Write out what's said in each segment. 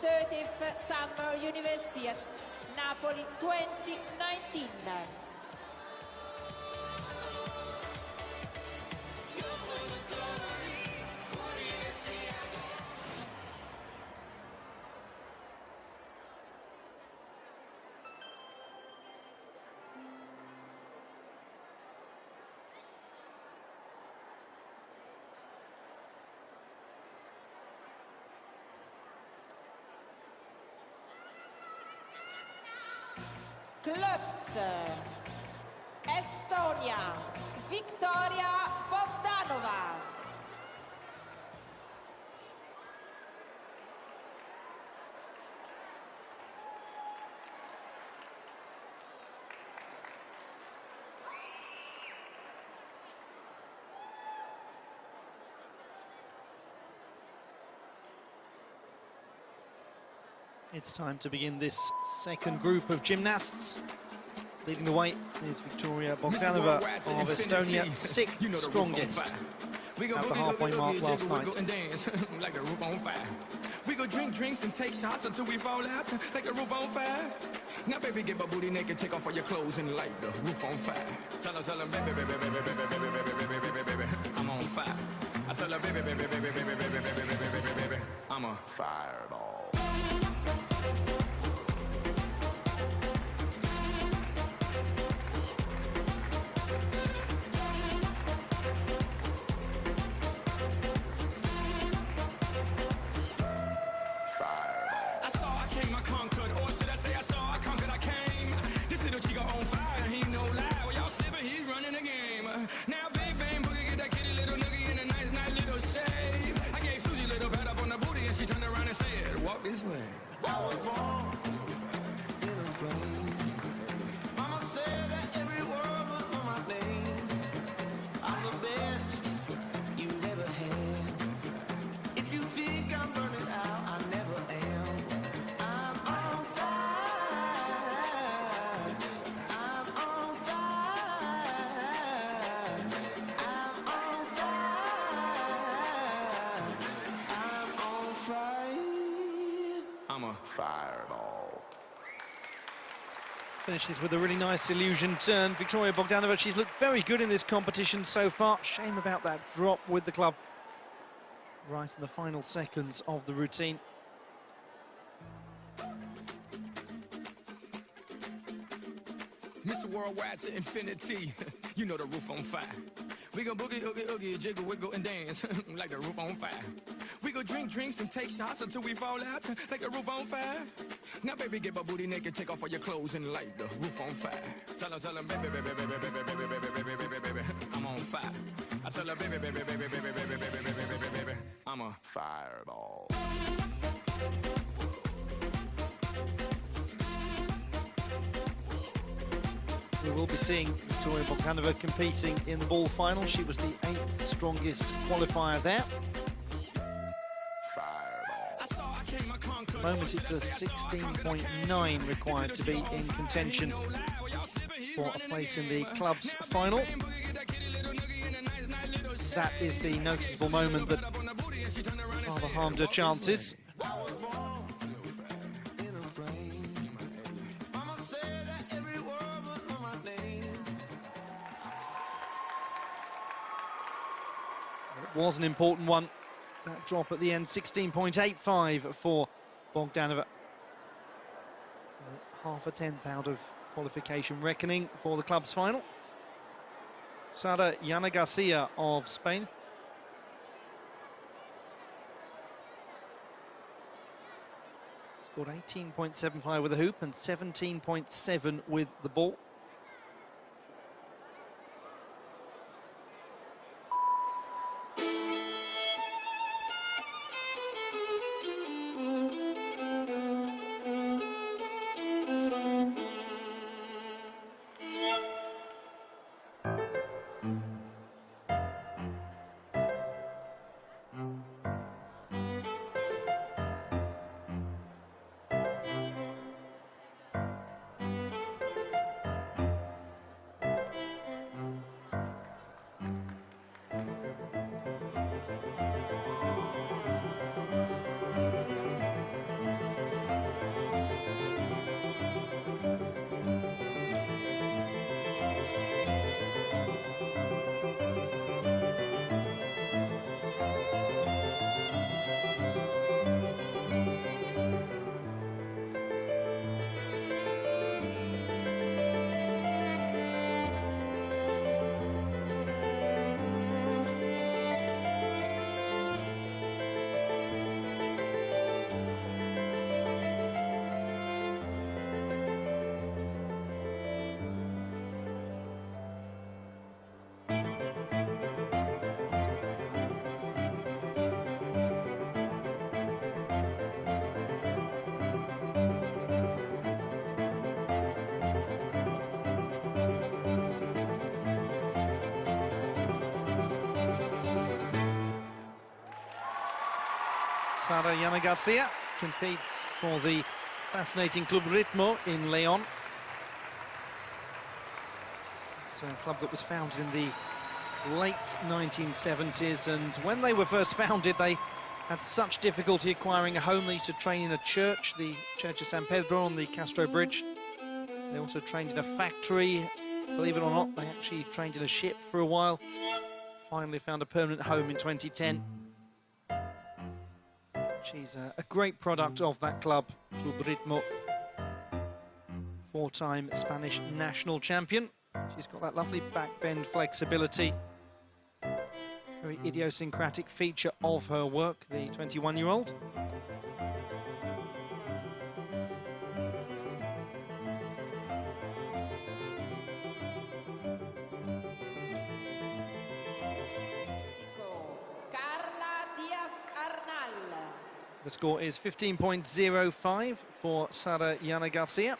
30th Summer Universiade, Napoli 2019. Clubs, Estonia, Victoria Bogdanova. It's time to begin this second group of gymnasts. Leading the way is Victoria Bogdanova of Estonia, sixth strongest at the halfway mark last night. Like the roof on fire. We go drink drinks and take shots until we fall out like the roof on fire. Now baby, get my booty naked, take off all your clothes and light the roof on fire. Tell her, baby, baby, baby, baby, baby, baby, baby, baby, baby, I'm on fire. I tell her, baby, baby, baby, baby, baby, baby, baby, baby, baby, I'm a fireball. This way. I was born in a plane. Mama said that every word was on my name. I'm the best you've ever had. If you think I'm burning out, I never am. I'm on fire. I'm on fire. I'm on fire. I'm on fire. I'm a fireball. Finishes with a really nice illusion turn. Victoria Bogdanova, she's looked very good in this competition so far. Shame about that drop with the club right in the final seconds of the routine. Mr. Worldwide to infinity, you know the roof on fire. We go boogie, oogie, oogie, jiggle, wiggle, and dance like the roof on fire. We go drink drinks and take shots until we fall out like the roof on fire. Now, baby, get my booty naked, take off all your clothes and light the roof on fire. Tell her, baby, baby, baby, baby, baby, baby, baby, baby, baby, I'm on fire. I tell her, baby, baby, baby, baby, baby, baby, baby, baby, baby, I'm a fireball. We will be seeing Victoria Bogdanova competing in the ball final. She was the 8th strongest qualifier there. At the moment it's a 16.9 required to be in contention for a place in the club's final. That is the noticeable moment that rather harmed her chances. It was an important one, that drop at the end, 16.85 for Bogdanova. So half a tenth out of qualification reckoning for the club's final. Sara Yana Garcia of Spain. Scored 18.75 with the hoop and 17.7 with the ball. Sara Yana Garcia competes for the fascinating Club Ritmo in Leon. It's a club that was founded in the late 1970s, and when they were first founded, they had such difficulty acquiring a home. They used to train in a church, the Church of San Pedro on the Castro Bridge. They also trained in a factory. Believe it or not, they actually trained in a ship for a while. Finally found a permanent home in 2010. She's a great product of that club, Club Ritmo. Four-time Spanish national champion. She's got that lovely backbend flexibility. Very idiosyncratic feature of her work, the 21-year-old. The score is 15.05 for Sara Yana Garcia.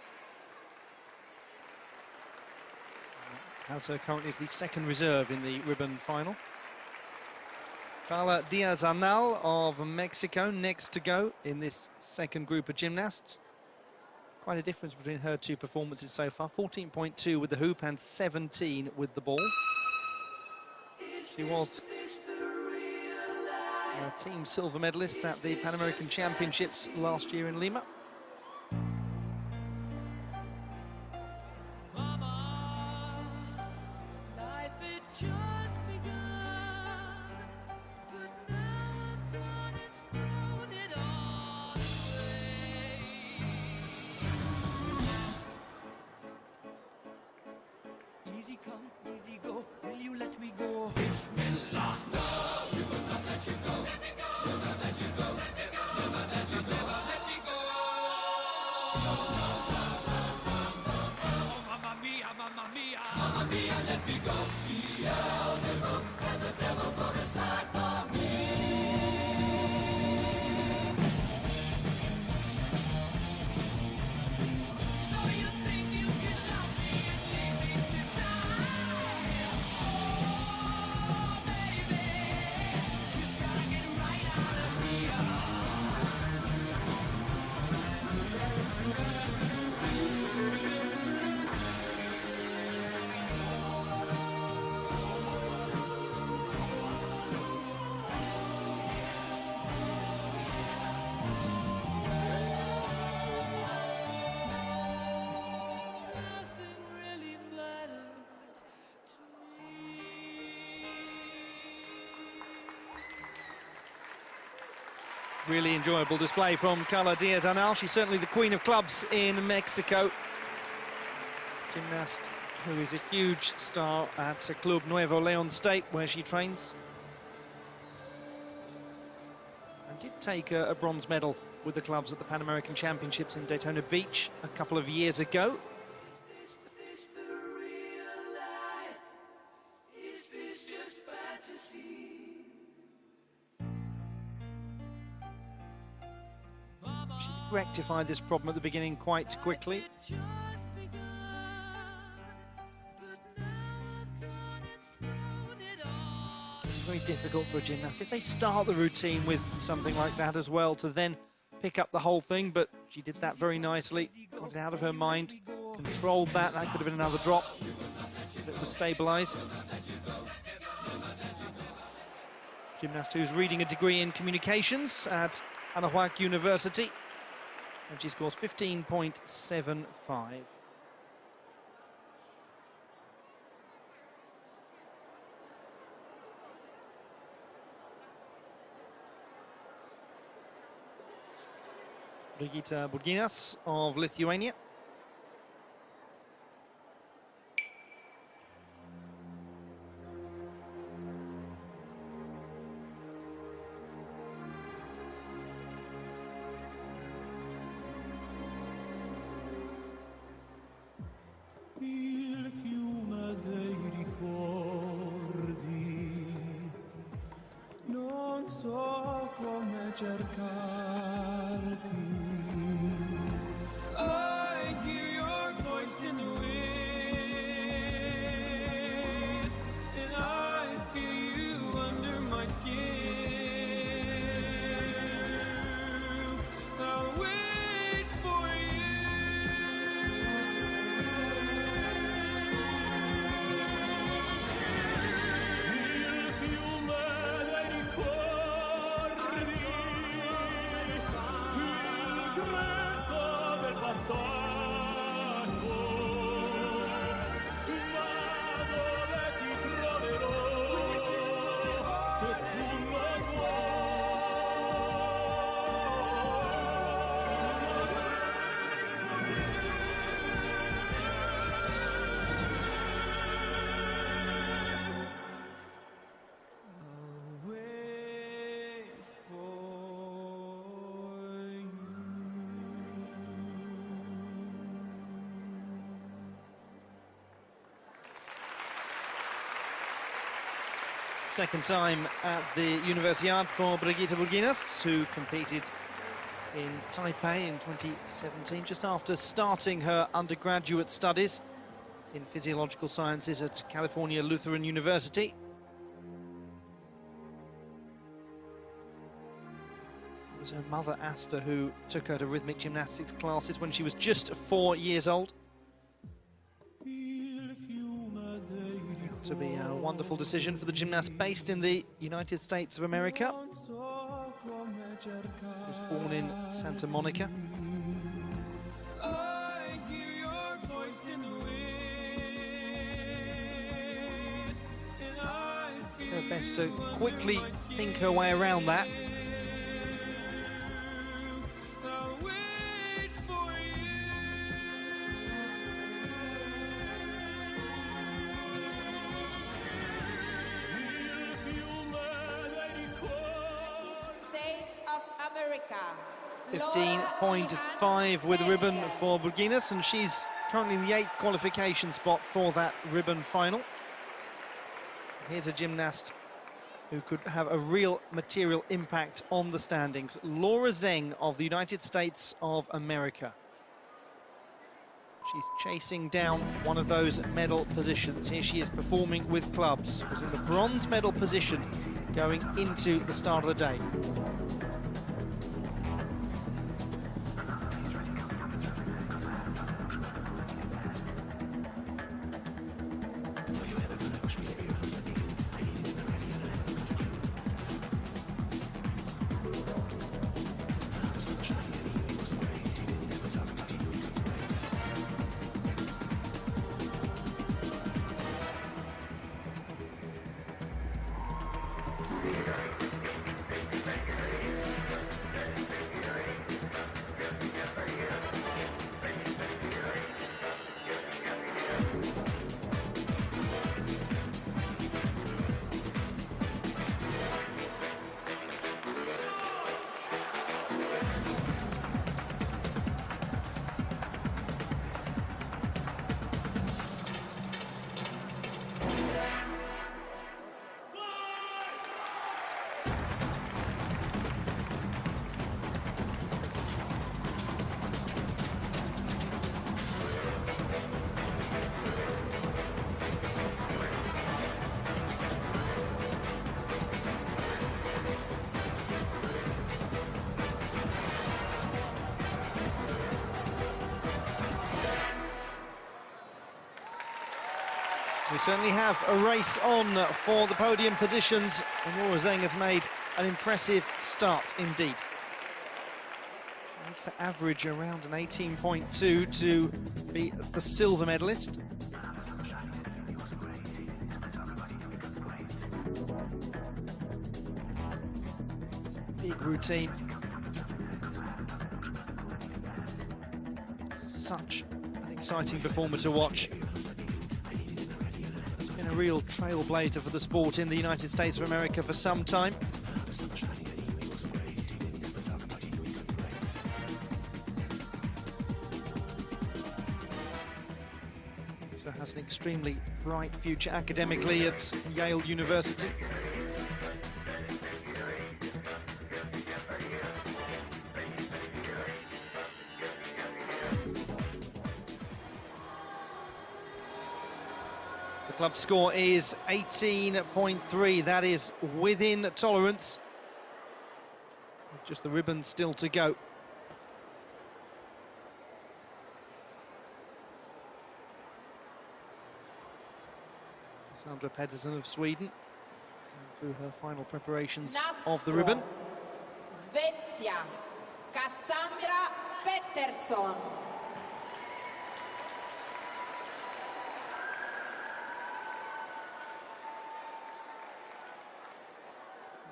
Has her currently as the second reserve in the ribbon final. Carla Diaz-Arnal of Mexico next to go in this second group of gymnasts. Quite a difference between her two performances so far. 14.2 with the hoop and 17 with the ball. She was a team silver medalist at the Pan American Championships last year in Lima. Easy come, easy go, will you let me go? Bismillah, no, we will not let you go. Let me go, we'll not let you go. Let me go, we'll not let you go. Let me go. Oh, mamma mia, mamma mia. Mamma mia, let me go. Beelzebub has a devil put aside for me. Really enjoyable display from Carla Diaz-Arnal. She's certainly the queen of clubs in Mexico. Gymnast who is a huge star at Club Nuevo Leon State, where she trains. And did take a bronze medal with the clubs at the Pan American Championships in Daytona Beach a couple of years ago. Rectified this problem at the beginning quite quickly. It's very difficult for a gymnast if they start the routine with something like that as well to then pick up the whole thing, but she did that very nicely, got it out of her mind, controlled that. That could have been another drop if it was stabilized. Gymnast who's reading a degree in communications at Anahuac University. And she scores 15.75. Brigita Burginas of Lithuania. Il fiume dei ricordi, non so come cercarti. Ai Second time at the Universiade for Brigitte Burginas, who competed in Taipei in 2017, just after starting her undergraduate studies in physiological sciences at California Lutheran University. It was her mother, Asta, who took her to rhythmic gymnastics classes when she was just 4 years old. To be a wonderful decision for the gymnast based in the United States of America. She was born in Santa Monica. Her best to quickly think her way around that. States of America. 15.5 with the ribbon for Burginas, and she's currently in the 8th qualification spot for that ribbon final. Here's a gymnast who could have a real material impact on the standings. Laura Zheng of the United States of America. She's chasing down one of those medal positions. Here she is performing with clubs. Was in the bronze medal position going into the start of the day. We certainly have a race on for the podium positions, and Laura Zheng has made an impressive start indeed. She needs to average around an 18.2 to be the silver medalist. Big routine. Such an exciting performer to watch. A real trailblazer for the sport in the United States of America for some time. So has an extremely bright future academically at Yale University. The club score is 18.3. That is within tolerance. Just the ribbon still to go. Cassandra Pedersen of Sweden through her final preparations of the ribbon. Svezia, Cassandra Pettersson.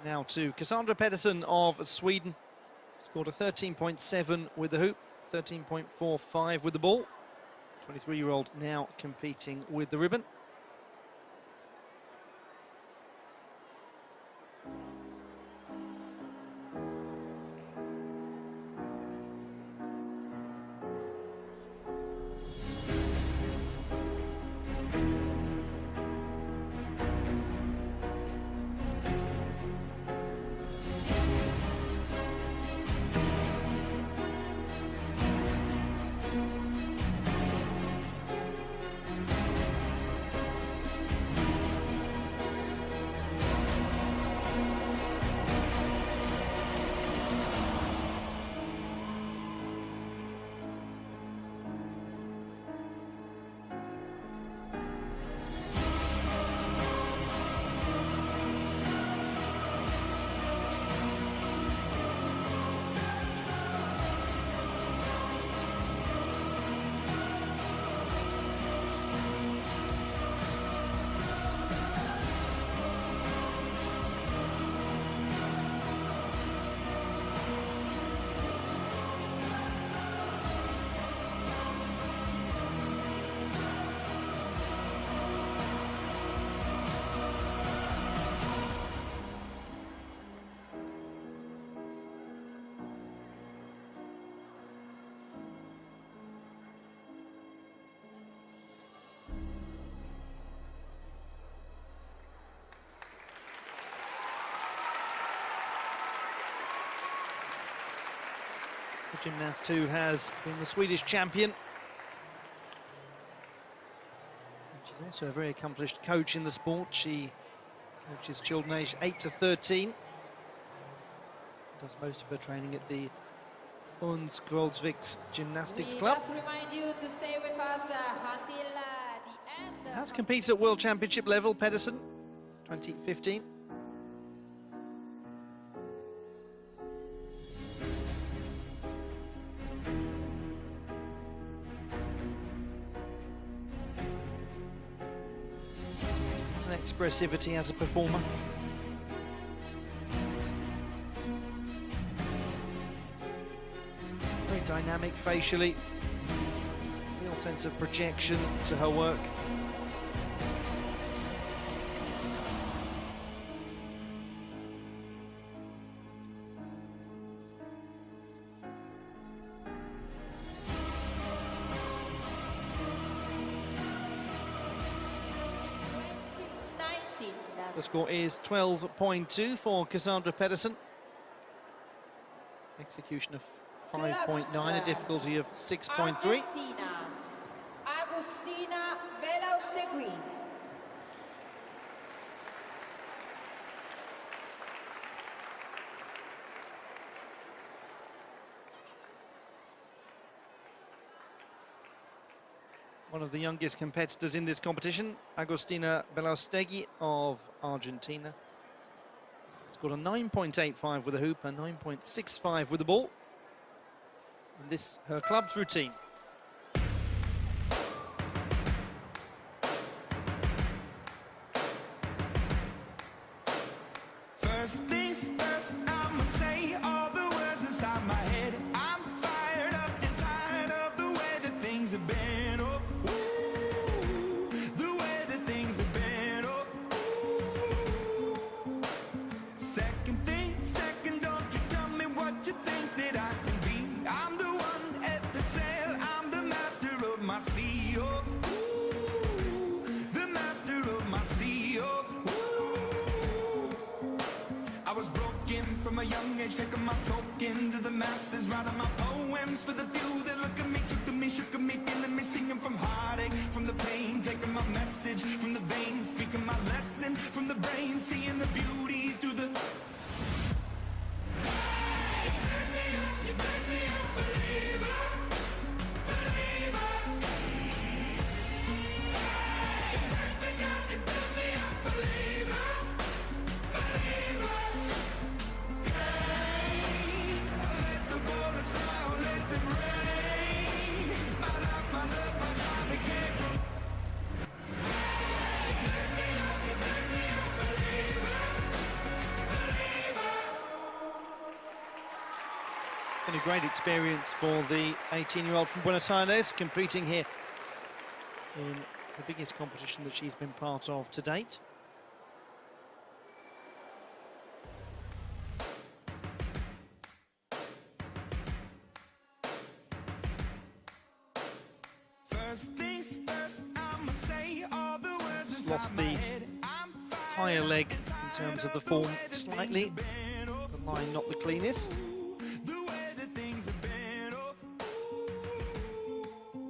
Now to Cassandra Pedersen of Sweden. Scored a 13.7 with the hoop, 13.45 with the ball. 23-year-old now competing with the ribbon. The gymnast who has been the Swedish champion. She's also a very accomplished coach in the sport. She coaches children aged 8 to 13. Does most of her training at the Uns Grodviks Gymnastics Club. Just remind you to stay with us until the end. Has competed at World Championship level, Pedersen, 2015. An expressivity as a performer. Very dynamic facially. Real sense of projection to her work. The score is 12.2 for Cassandra Pedersen. Execution of 5.9, a difficulty of 6.3. Argentina, Agustina Belaustegui. One of the youngest competitors in this competition, Agustina Belaustegui of Argentina. Scored a 9.85 with a hoop and 9.65 with the ball. And this, her club's routine. First things first, I'ma say all the words inside my head. I'm fired up and tired of the way that things have been. Oh, ooh, the way that things have been. Oh, ooh. Second thing, second, don't you tell me what you think that I can be. I'm the one at the sail, I'm the master of my sea. Oh, ooh, the master of my sea. Oh, ooh. I was broken from a young age, taking my soak into the masses, writing my poems for the few that look at me, took to me, shook at me, feeling me, singing from heartache, from the pain, taking my message from the veins, speaking my lesson from the brain, seeing the beauty through the... You make me a believer, believer. You make me a believer, believer. Let the waters flow, let them rain. My love, my child, it came from. You make me a believer, believer. Been a great experience for the 18-year-old from Buenos Aires, competing here in the biggest competition that she's been part of to date. First things first, I'ma say all the words Just inside lost my the head. I'm fired higher up leg and in tired terms of the of form way that slightly. things have been. Oh, The line not the cleanest. the way that things have been. Oh, ooh.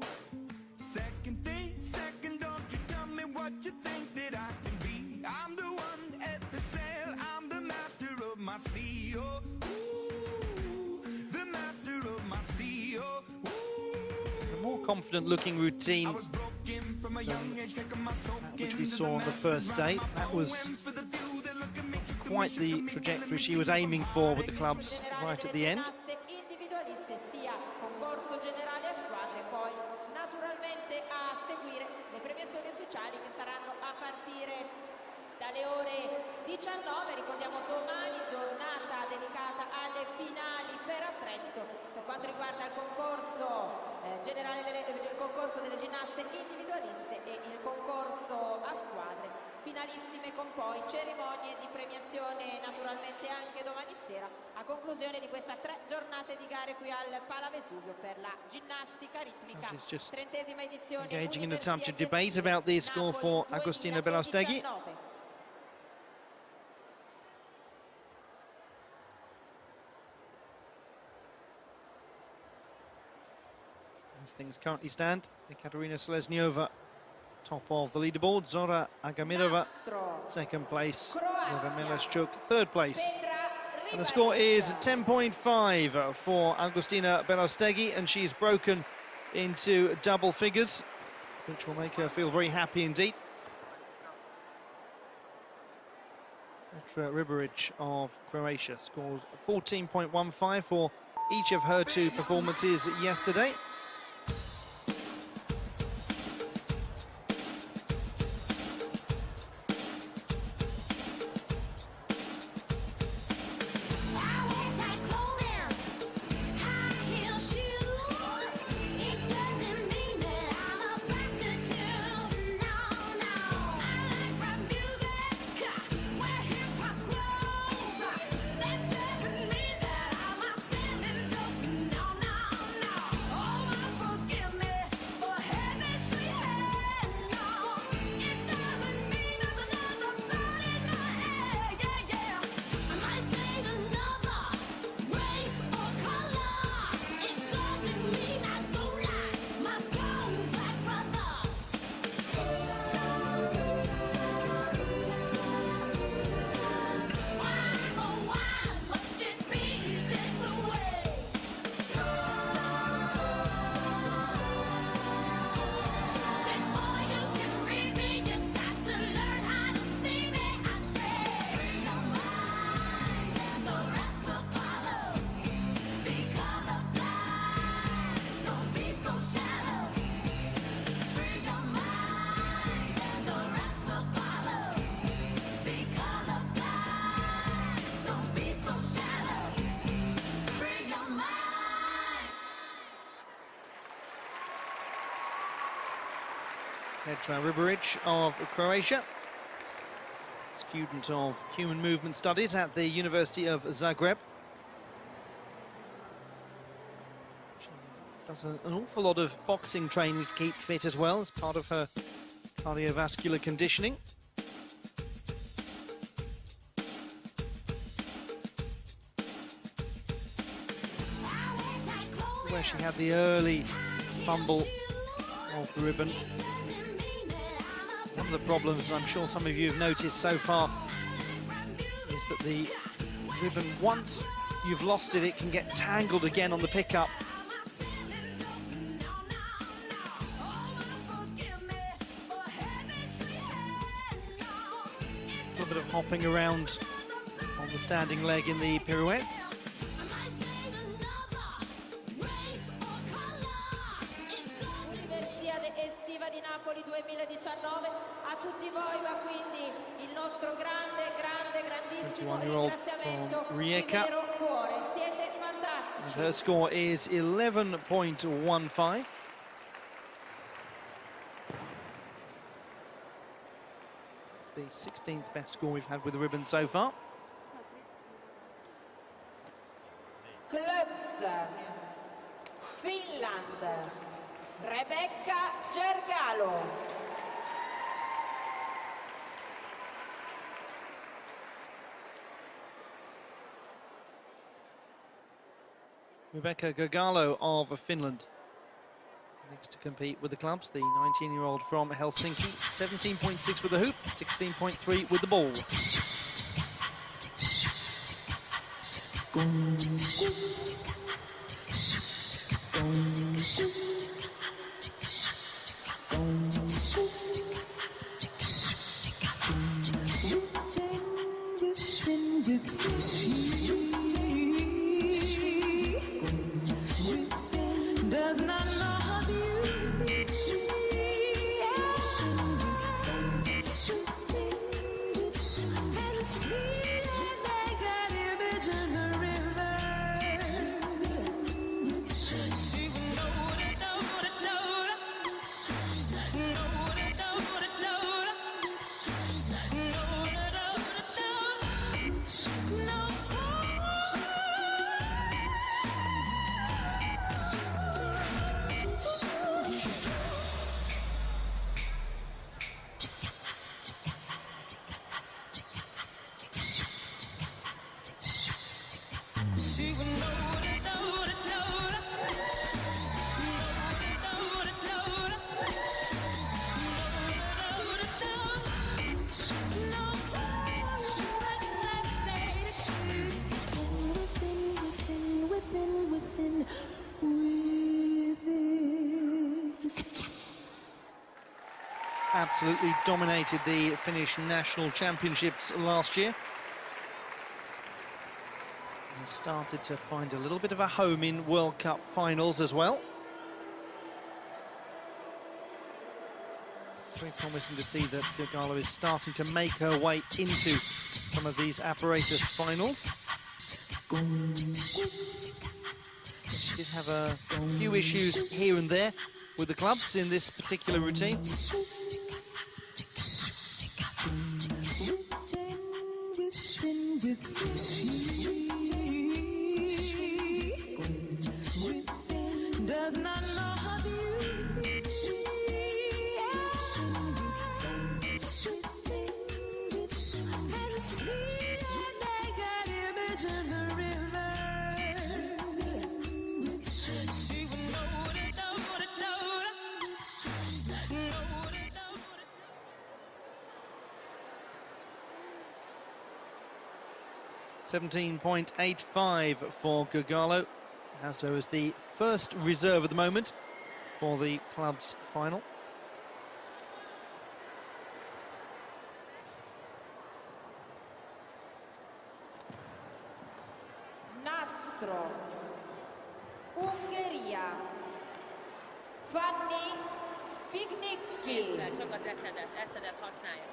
Second thing, second, don't you tell me what you think that I can be. I'm the one at the sail, I'm the master of my sea. Oh, ooh, the master of my sea. Oh, ooh. A more confident-looking routine I was broken from a young age, taking my soak which we into saw the on the masses, first day. writing my That was poems for the few that look at me, took to me, quite shook the at me, trajectory feeling me, she was singing aiming from for with the heartache. clubs Generale right at delle the end. gimnaste individualiste sia concorso generale a squadre, poi naturalmente a seguire le premiazioni ufficiali che saranno a partire dalle ore 19. Ricordiamo domani giornata dedicata alle finali per attrezzo per quanto riguarda il concorso generale il concorso delle ginnaste individualiste e il concorso a squadre, finalissime con poi cerimonie di premiazione naturalmente anche domani sera a conclusione di questa 3 giornate di gare qui al Pala Vesuvio per la ginnastica ritmica, She's just 30ª edizione engaging in a Universiade touch of debate about the score for Napoli Agustina Belaustegui. 2019. As things currently stand, Ekaterina Seleznyova, top of the leaderboard. Zora Agamirova, second place. Yeva Meleshchuk, third place. And the score is 10.5 for Augustina Belostegui, and she's broken into double figures, which will make her feel very happy indeed. Petra Ribaric of Croatia scored 14.15 for each of her two performances yesterday. Petra Ribaric of Croatia, student of human movement studies at the University of Zagreb. She does an awful lot of boxing training to keep fit as well as part of her cardiovascular conditioning. Where she had the early fumble of the ribbon. One of the problems I'm sure some of you have noticed so far is that the ribbon, once you've lost it, it can get tangled again on the pickup. A little bit of hopping around on the standing leg in the pirouettes. Universiade estiva di Napoli 2019, a tutti voi va quindi il nostro grandissimo 21-year-old ringraziamento from di Rijeka. vero cuore, siete And fantastici. her score is 11.15. It's the 16th best score we've had with the ribbon so far. Clubs, Finland, Rebecca Gergalo. Rebecca Gergalo of Finland next to compete with the clubs. The 19-year-old from Helsinki, 17.6 with the hoop, 16.3 with the ball. Does not know how beauty and see that they got image in the river. absolutely dominated the Finnish National Championships last year. And started to find a little bit of a home in World Cup finals as well. Very promising to see that Gogalo is starting to make her way into some of these apparatus finals. She did have a few issues here and there with the clubs in this particular routine. Does not know her beauty. And see that naked image in the river. She would know it, know it, know it. 17.85 for Gogalo. Hasso is the first reserve at the moment for the club's final. Nastro, Ungheria, Fanny Pignitsky. Csak az eszedet használja.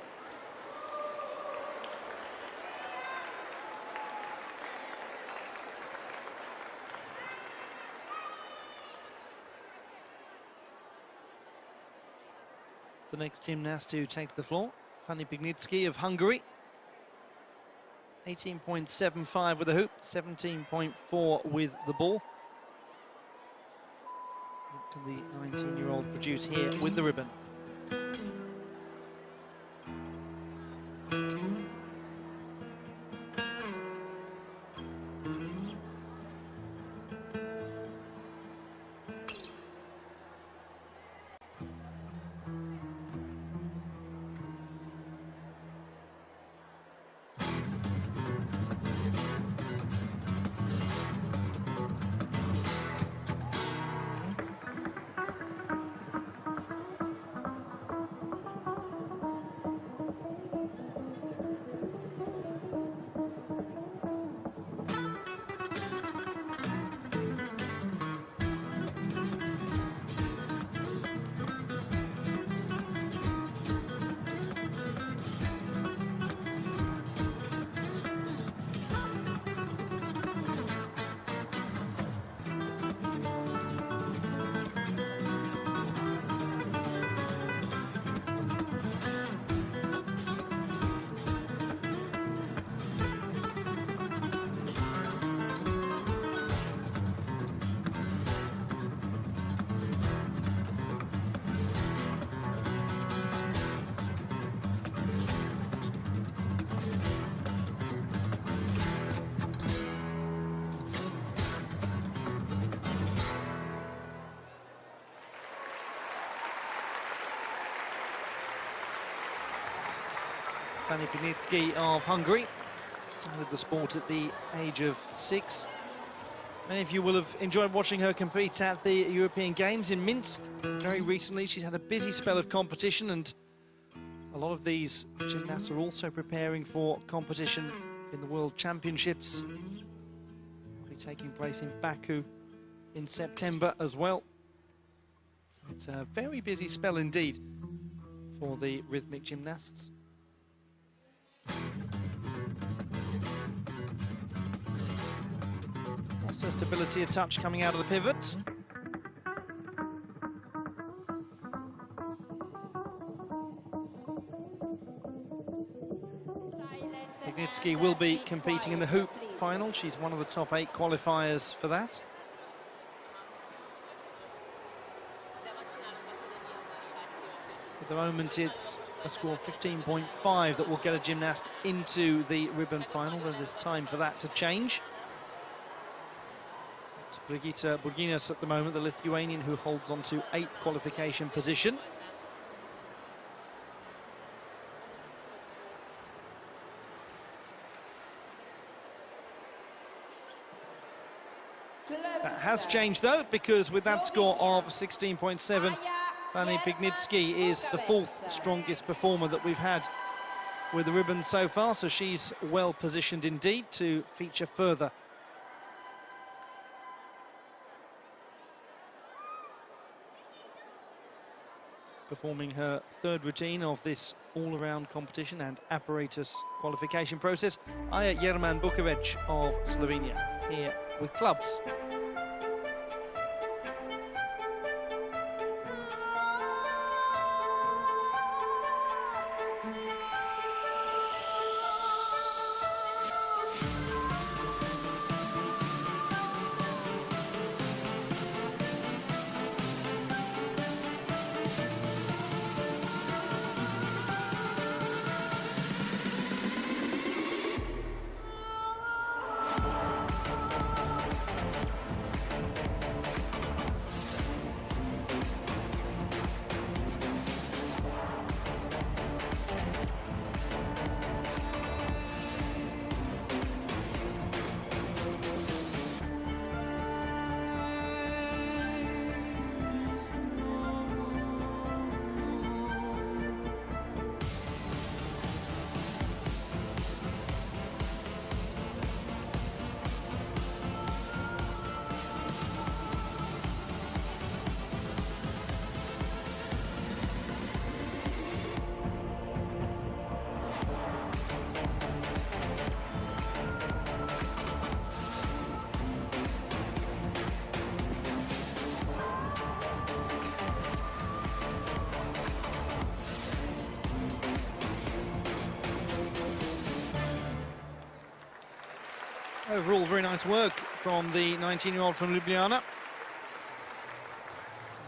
The next gymnast to take the floor, Fanny Pignitsky of Hungary. 18.75 with the hoop, 17.4 with the ball. What can the 19-year-old produce here with the ribbon? Fanny Pignitsky of Hungary started the sport at the age of 6. Many of you will have enjoyed watching her compete at the European Games in Minsk. Very recently, she's had a busy spell of competition, and a lot of these gymnasts are also preparing for competition in the World Championships. Will be taking place in Baku in September as well. So it's a very busy spell indeed for the rhythmic gymnasts. Lost her stability a touch coming out of the pivot. Pignitsky will be competing in the hoop final. She's one of the top 8 qualifiers for that. At the moment, it's a score of 15.5 that will get a gymnast into the ribbon final, though there's time for that to change. It's Brigita Burginas at the moment, the Lithuanian, who holds on to 8th qualification position. That has changed, though, because with that score of 16.7, Fanny Pignitsky is the fourth strongest performer that we've had with the ribbon so far, so she's well positioned indeed to feature further. Performing her third routine of this all-around competition and apparatus qualification process, Aya Jerman Bukovic of Slovenia, here with clubs. Overall, very nice work from the 19-year-old from Ljubljana.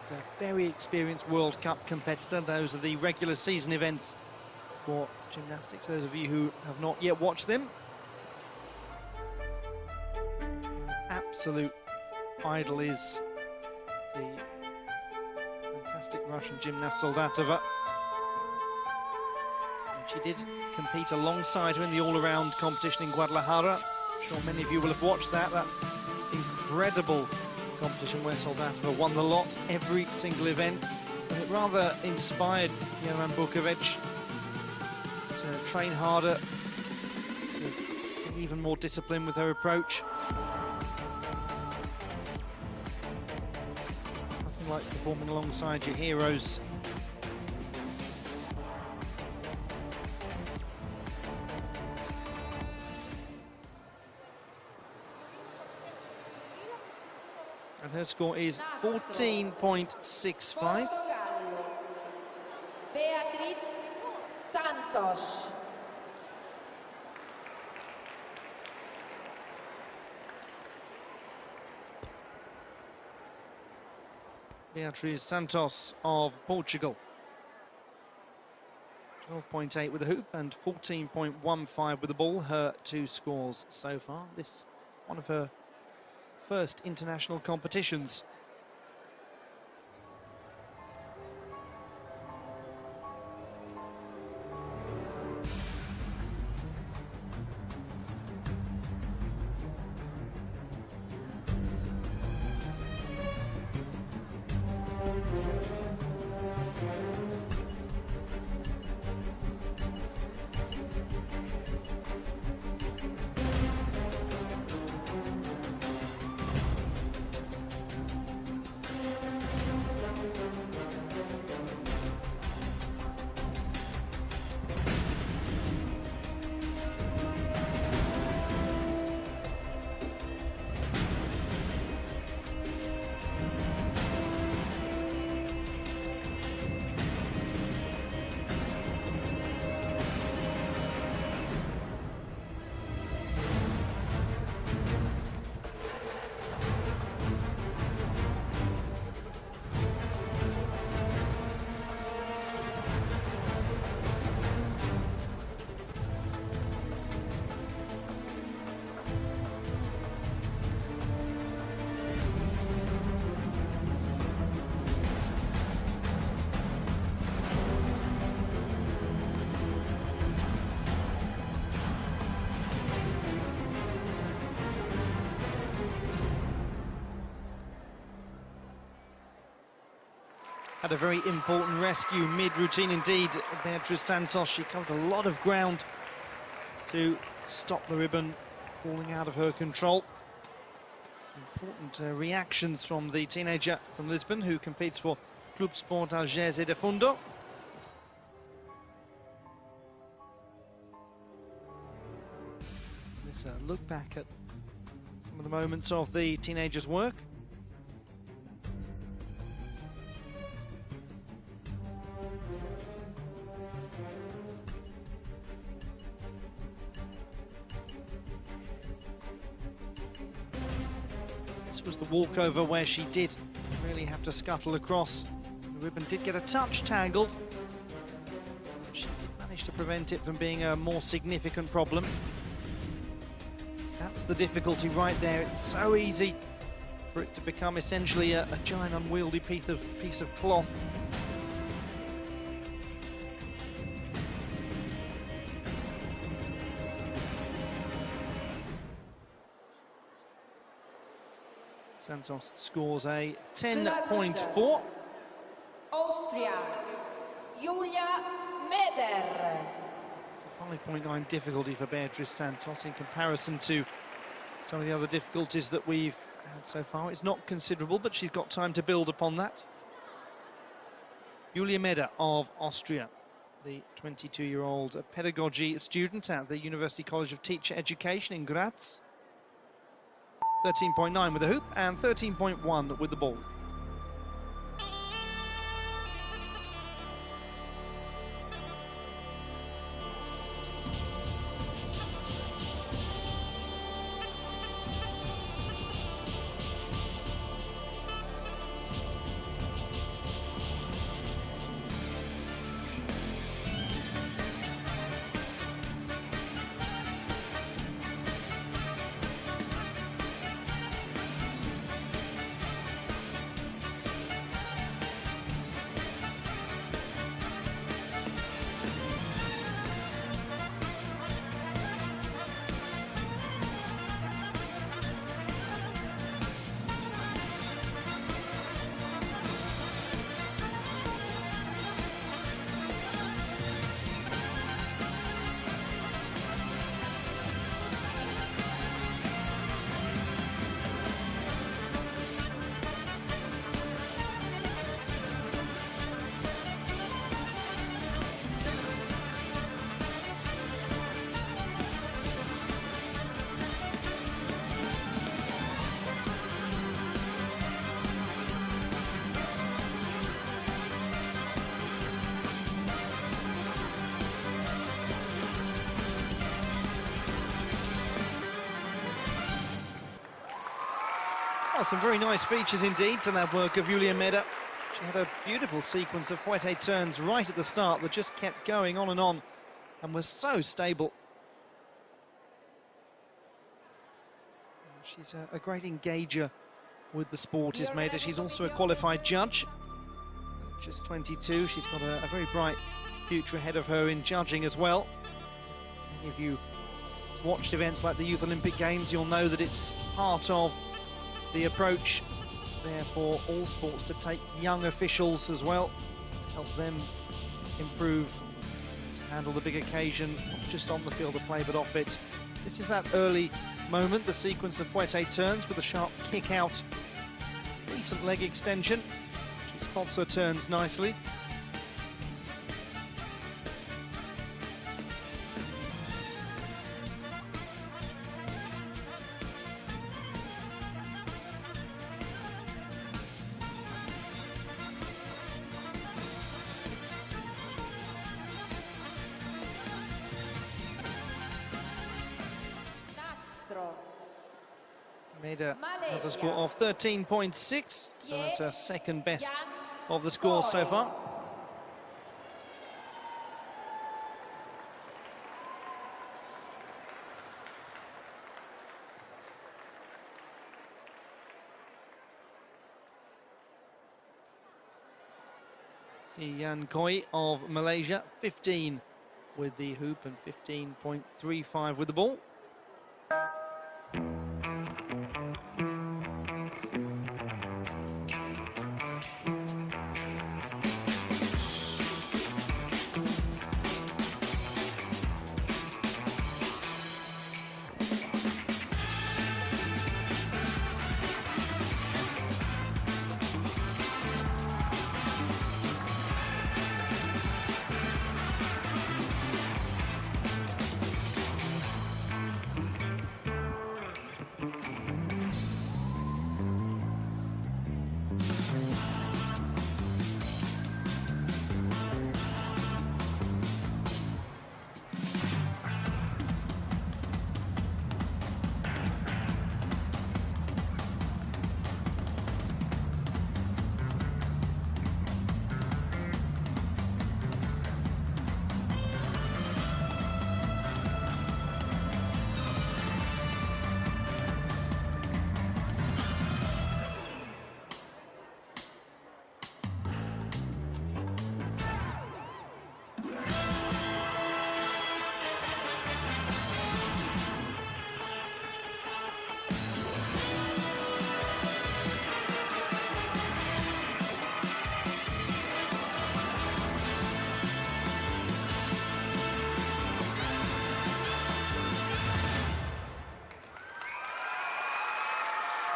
He's a very experienced World Cup competitor. Those are the regular season events for gymnastics, those of you who have not yet watched them. Absolute idol is the fantastic Russian gymnast Soldatova. And she did compete alongside her in the all-around competition in Guadalajara. I'm sure many of you will have watched that incredible competition where Soldatova won the lot, every single event. And it rather inspired Jerman Bukovic to train harder, to be even more disciplined with her approach. Nothing like performing alongside your heroes. And her score is 14.65. Beatriz Santos. Beatriz Santos of Portugal. 12.8 with the hoop and 14.15 with the ball. Her two scores so far. This one of her first international competitions. had a very important rescue mid-routine indeed. Beatriz Santos, she covered a lot of ground to stop the ribbon falling out of her control. Important reactions from the teenager from Lisbon who competes for Club Sport Algés de Fundo. Let's look back at some of the moments of the teenager's work. This was the walkover where she did really have to scuttle across. The ribbon did get a touch tangled. She did manage to prevent it from being a more significant problem. That's the difficulty right there. It's so easy for it to become essentially a giant unwieldy piece of cloth. Santos scores a 10.4. Austria, Julia Meder. It's a 5.9 difficulty for Beatriz Santos in comparison to some of the other difficulties that we've had so far. It's not considerable, but she's got time to build upon that. Julia Meder of Austria, the 22-year-old pedagogy student at the University College of Teacher Education in Graz. 13.9 with the hoop and 13.1 with the ball. Oh, some very nice features indeed to that work of Julia Meder. She had a beautiful sequence of fouette turns right at the start that just kept going on and was so stable. She's a great engager with the sport, is Meder. She's also a qualified judge. Just 22, she's got a very bright future ahead of her in judging as well. Many of you watched events like the Youth Olympic Games, you'll know that it's part of the approach there for all sports to take young officials as well, to help them improve, to handle the big occasion, not just on the field of play but off it. This is that early moment, the sequence of fouette turns with a sharp kick out, decent leg extension. She spots her turns nicely. Meder has a score of 13.6, so that's her second best of the scores so far. Yan Koi of Malaysia, 15 with the hoop and 15.35 with the ball.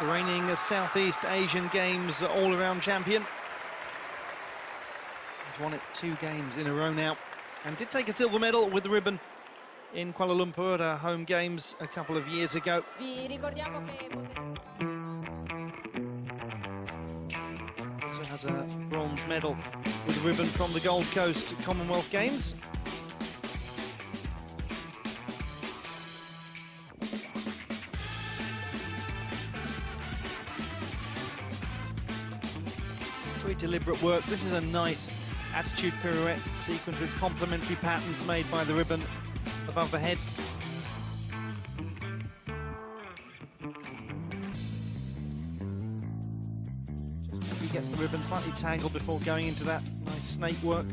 the reigning Southeast Asian Games all-around champion. He's won it 2 games in a row now, and did take a silver medal with the ribbon in Kuala Lumpur at our home games a couple of years ago. Vi ricordiamo che potete Also has a bronze medal with the ribbon from the Gold Coast Commonwealth Games. Very deliberate work. This is a nice attitude pirouette sequence with complementary patterns made by the ribbon above the head. He gets the ribbon slightly tangled before going into that nice snake work.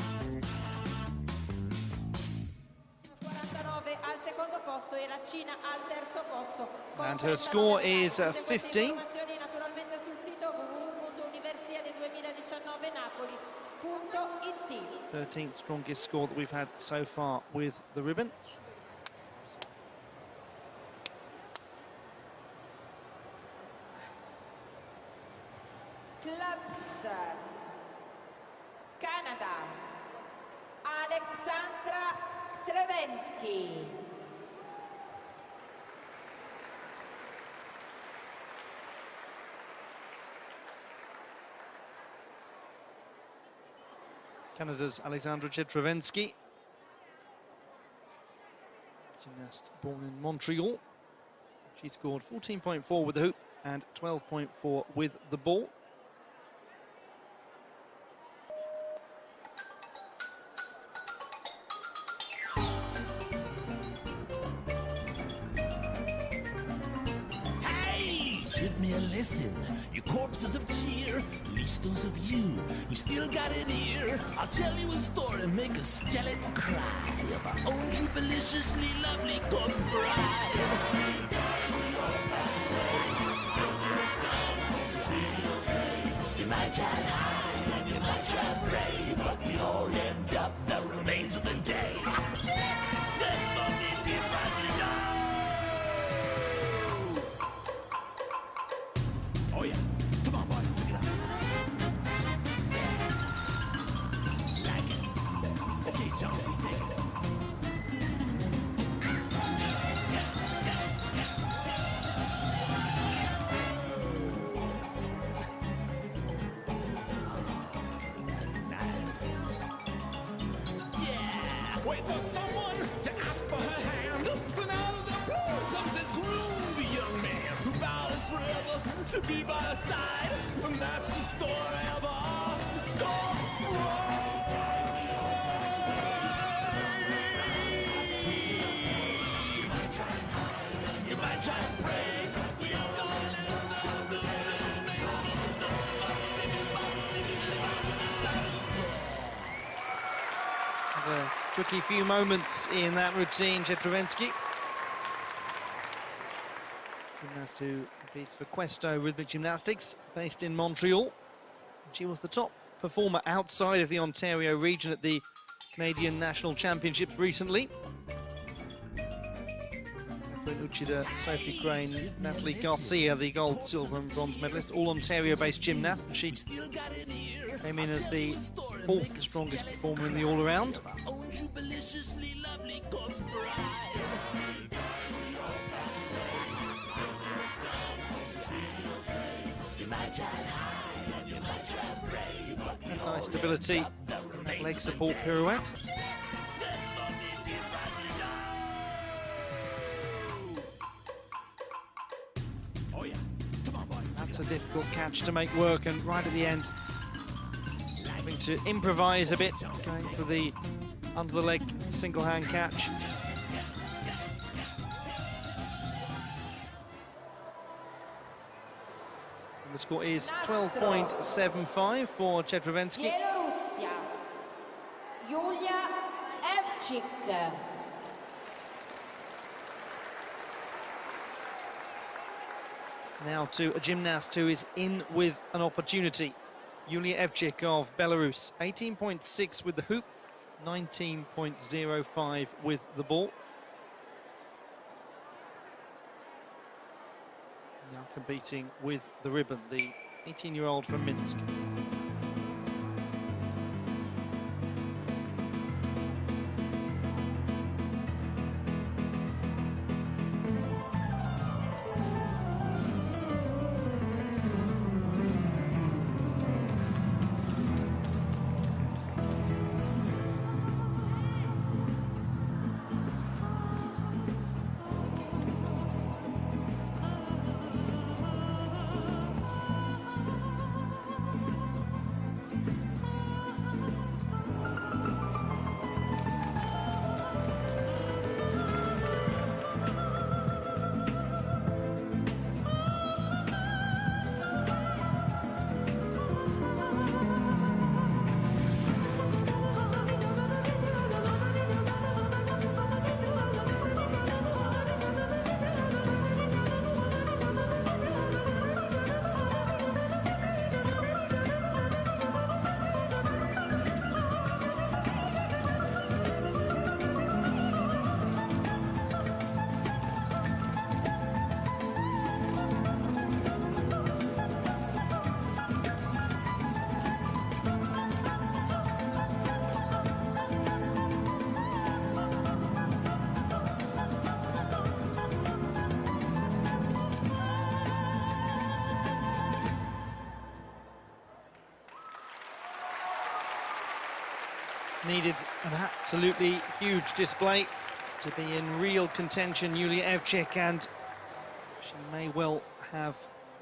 49 al secondo posto e la Cina al terzo posto. And her score is 50. Informazioni naturalmente sul sito www.universiade2019napoli.it. 13th strongest score that we've had so far with the ribbon. Clubs Canada, Alexandra Trevensky. Canada's Alexandra Chetrovensky, gymnast born in Montreal. She scored 14.4 with the hoop and 12.4 with the ball. Hey, give me a listen. You corpses of cheer, least those of you who still got an ear. I'll tell you a story, make a skeleton cry of our own deliciously lovely good bride. You might try high and you might try pray, but we all end up the remains of the day. Oh yeah, come on boys, pick it up. Like it. Okay, Chauncey, take it. That's nice. Yeah, wait for someone to ask for her hand. But out of the blue comes this groovy young man who vows forever to be by her side. And that's the story of our God. You might try and pray. We all end up the A tricky few moments in that routine, Chetrovensky. Gymnast who competes for Questo Rhythmic Gymnastics, based in Montreal. She was the top performer outside of the Ontario region at the Canadian National Championships recently. Catherine Uchida, Sophie Crane, Natalie Garcia, the gold, silver and bronze medalist, all Ontario-based gymnasts, and she came in as the 4th strongest performer in the all-around. And nice stability, leg support pirouette. That's a difficult catch to make work, and right at the end, having to improvise a bit, going for the under the leg single hand catch. And the score is 12.75 for Chetrovensky. Bielorussia, Julia Evchik. Now to a gymnast who is in with an opportunity. Yulia Evchik of Belarus, 18.6 with the hoop, 19.05 with the ball. Now competing with the ribbon, the 18-year-old from Minsk. Needed an absolutely huge display to be in real contention, Yulia Evcik, and she may well have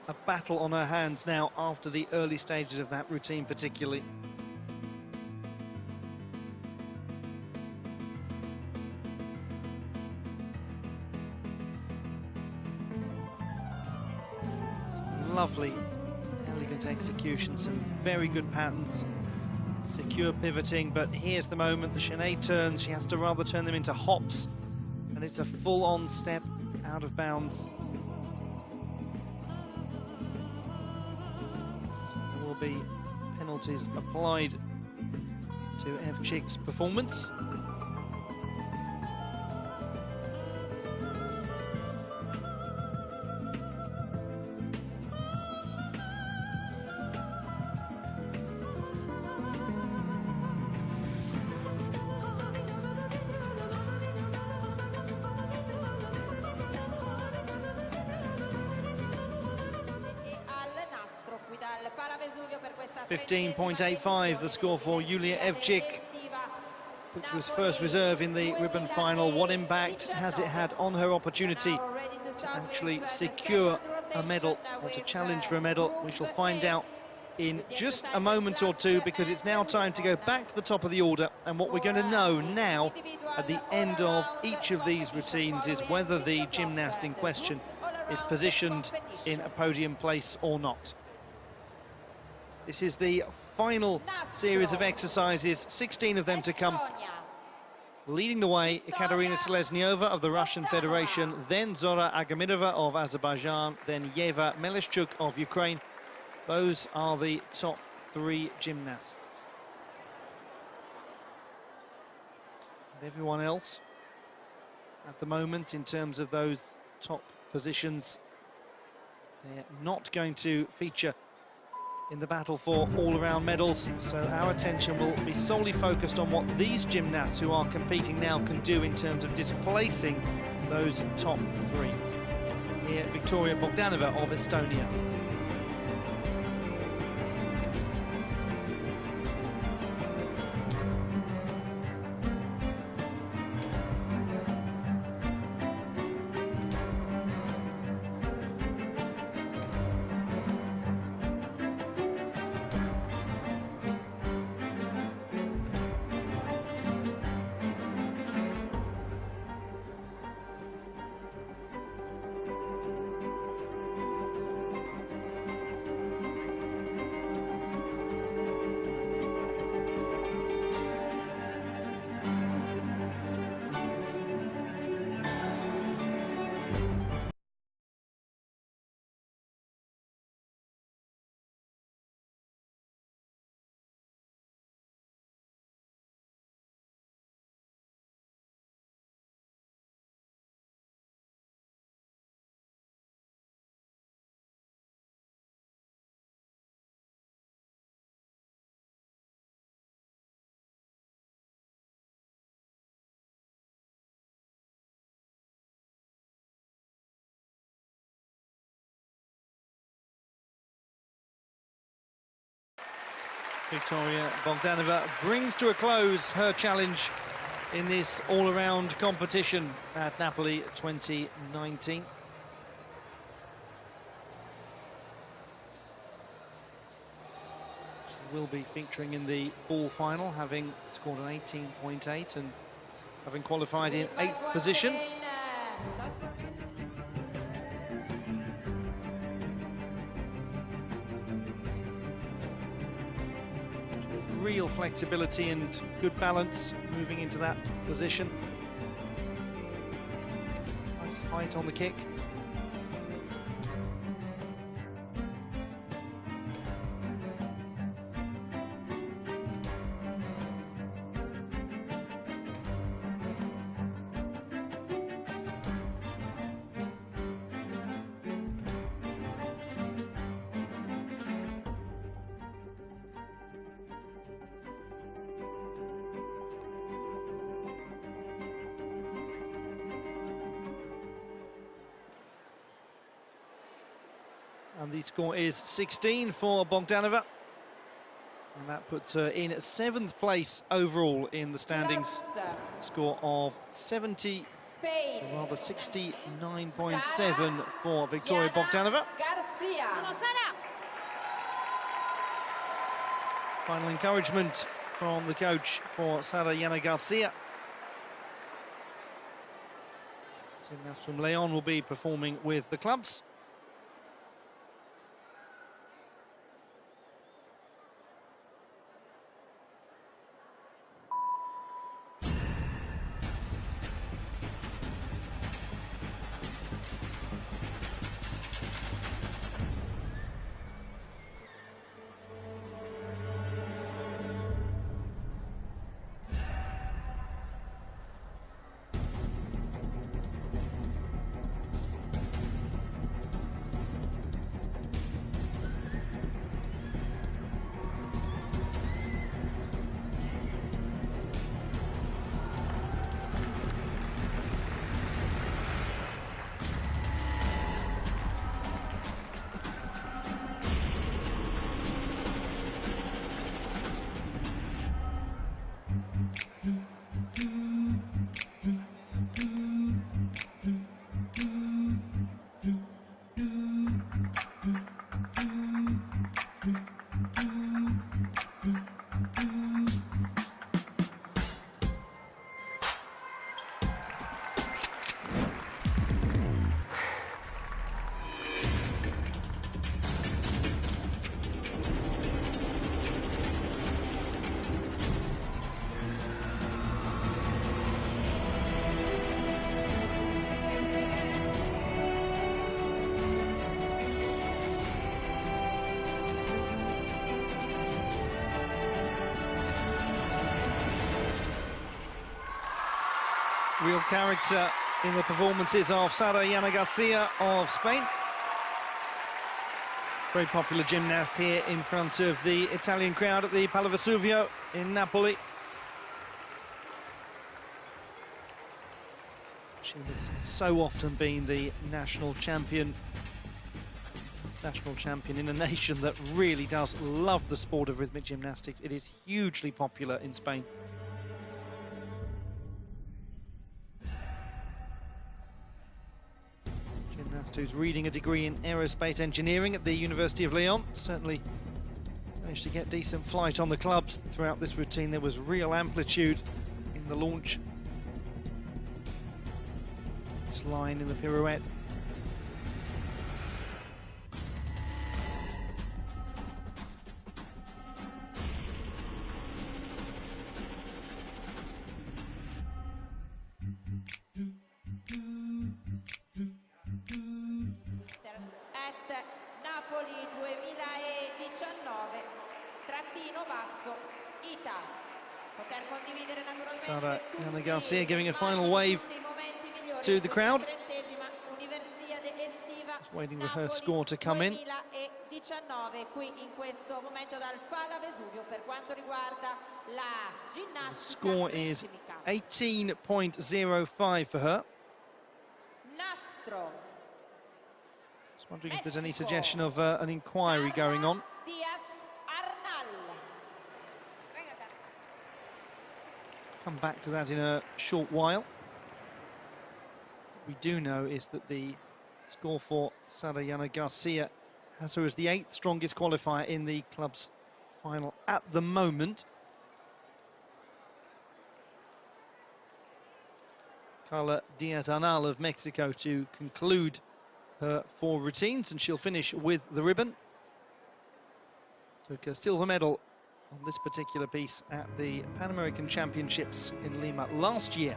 a battle on her hands now after the early stages of that routine particularly. Some lovely, elegant execution, some very good patterns. Secure pivoting, but here's the moment, the chaîné turns, she has to rather turn them into hops, and it's a full-on step out of bounds. So there will be penalties applied to Evcik's performance. dal Palavesuvio per questa 15.85 the score for Yulia Evcik, which was first reserve in the ribbon final. What impact has it had on her opportunity to actually secure a medal or to challenge for a medal? We shall find out in just a moment or two, because it's now time to go back to the top of the order, and what we're going to know now at the end of each of these routines is whether the gymnast in question is positioned in a podium place or not. This is the final series of exercises, 16 of them to come. Leading the way, Ekaterina Seleznyova of the Russian Federation, then Zora Agamirova of Azerbaijan, then Yeva Melishchuk of Ukraine. Those are the top three gymnasts. And everyone else at the moment, in terms of those top positions, they're not going to feature in the battle for all-around medals, so our attention will be solely focused on what these gymnasts who are competing now can do in terms of displacing those top three. Here, Victoria Bogdanova of Estonia. Victoria Bogdanova brings to a close her challenge in this all-around competition at Napoli 2019. She will be featuring in the ball final, having scored an 18.8 and having qualified in 8th position. Real flexibility and good balance moving into that position. Nice height on the kick. And the score is 16 for Bogdanova. And that puts her in 7th place overall in the standings. Score of 70, Spain. or rather 69.7 for Victoria Bogdanova. Garcia. Final encouragement from the coach for Sara Yana Garcia. Gymnasts from Leon will be performing with the clubs. Real character in the performances of Sara Yana Garcia of Spain. Very popular gymnast here in front of the Italian crowd at the Pala Vesuvio in Napoli. She has so often been the national champion. National champion in a nation that really does love the sport of rhythmic gymnastics. It is hugely popular in Spain. Gymnast who's reading a degree in aerospace engineering at the University of Lyon. Certainly managed to get decent flight on the clubs throughout this routine. There was real amplitude in the launch. This line in the pirouette. At Napoli 2019, trattino basso, Ita. Poter condividere naturalmente Sara tutti Yana Garcia giving a le final immagini, wave tutti i momenti migliori to di the questa crowd. 30ª Universiade estiva. Just waiting for her Napoli score to come in. 2019 qui in questo momento dal Pala Vesuvio per quanto riguarda la ginnastica. Score is ritmica. 18.05 for her. Nastro. Just wondering if there's any suggestion of an inquiry going on. Diaz Arnal. come back to that in a short while. What we do know is that the score for Sara Yana Garcia has her as the 8th strongest qualifier in the club's final at the moment. Carla Diaz-Arnal of Mexico to conclude her 4 routines, and she'll finish with the ribbon. Took a silver medal on this particular piece at the Pan American Championships in Lima last year.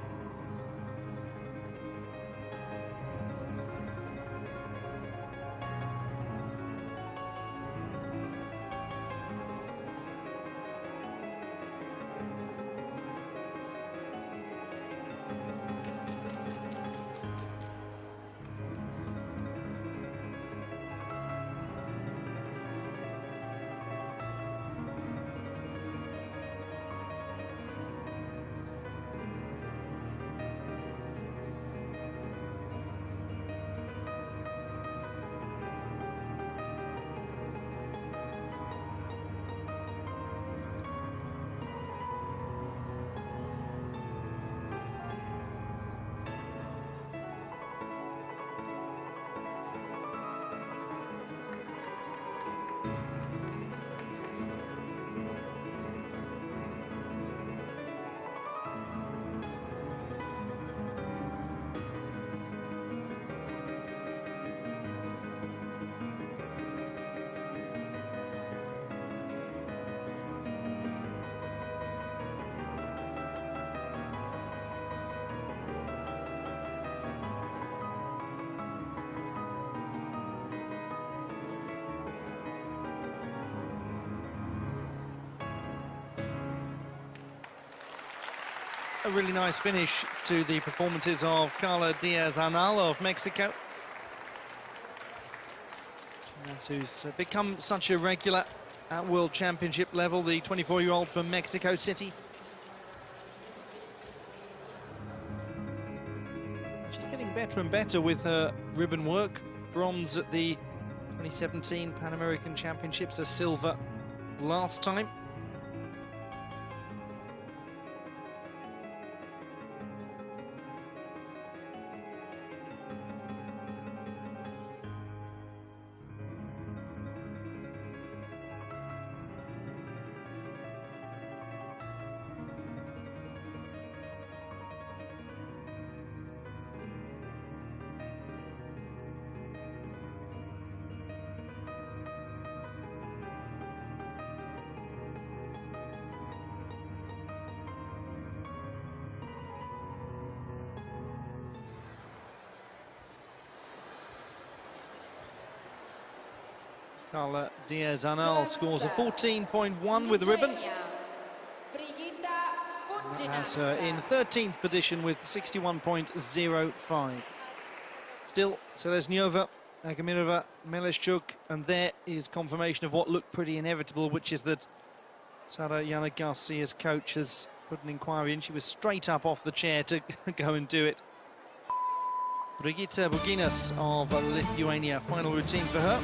A really nice finish to the performances of Carla Diaz-Arnal of Mexico, who's become such a regular at World Championship level, the 24-year-old from Mexico City. She's getting better and better with her ribbon work. Bronze at the 2017 Pan American Championships, a silver last time. Carla Diaz-Arnal scores a 14.1 with the ribbon. That's her in 13th position with 61.05. Still, Seleznyova, Agamirova, Meleshchuk, and there is confirmation of what looked pretty inevitable, which is that Sara Yana Garcia's coach has put an inquiry in. She was straight up off the chair to go and do it. Brigita Buginas of Lithuania, final routine for her.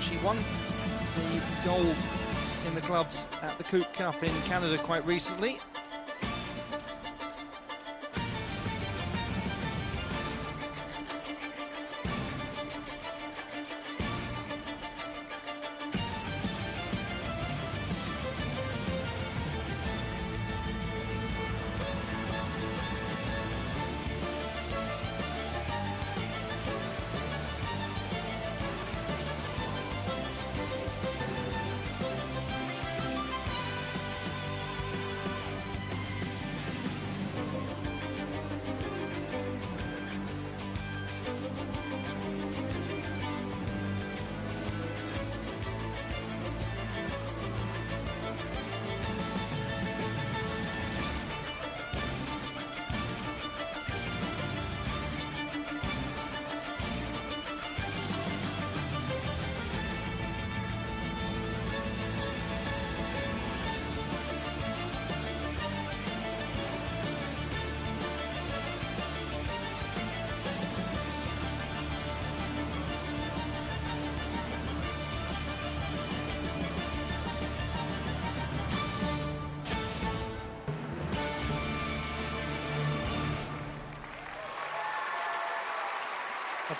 She won the gold in the clubs at the Coupe Cup in Canada quite recently.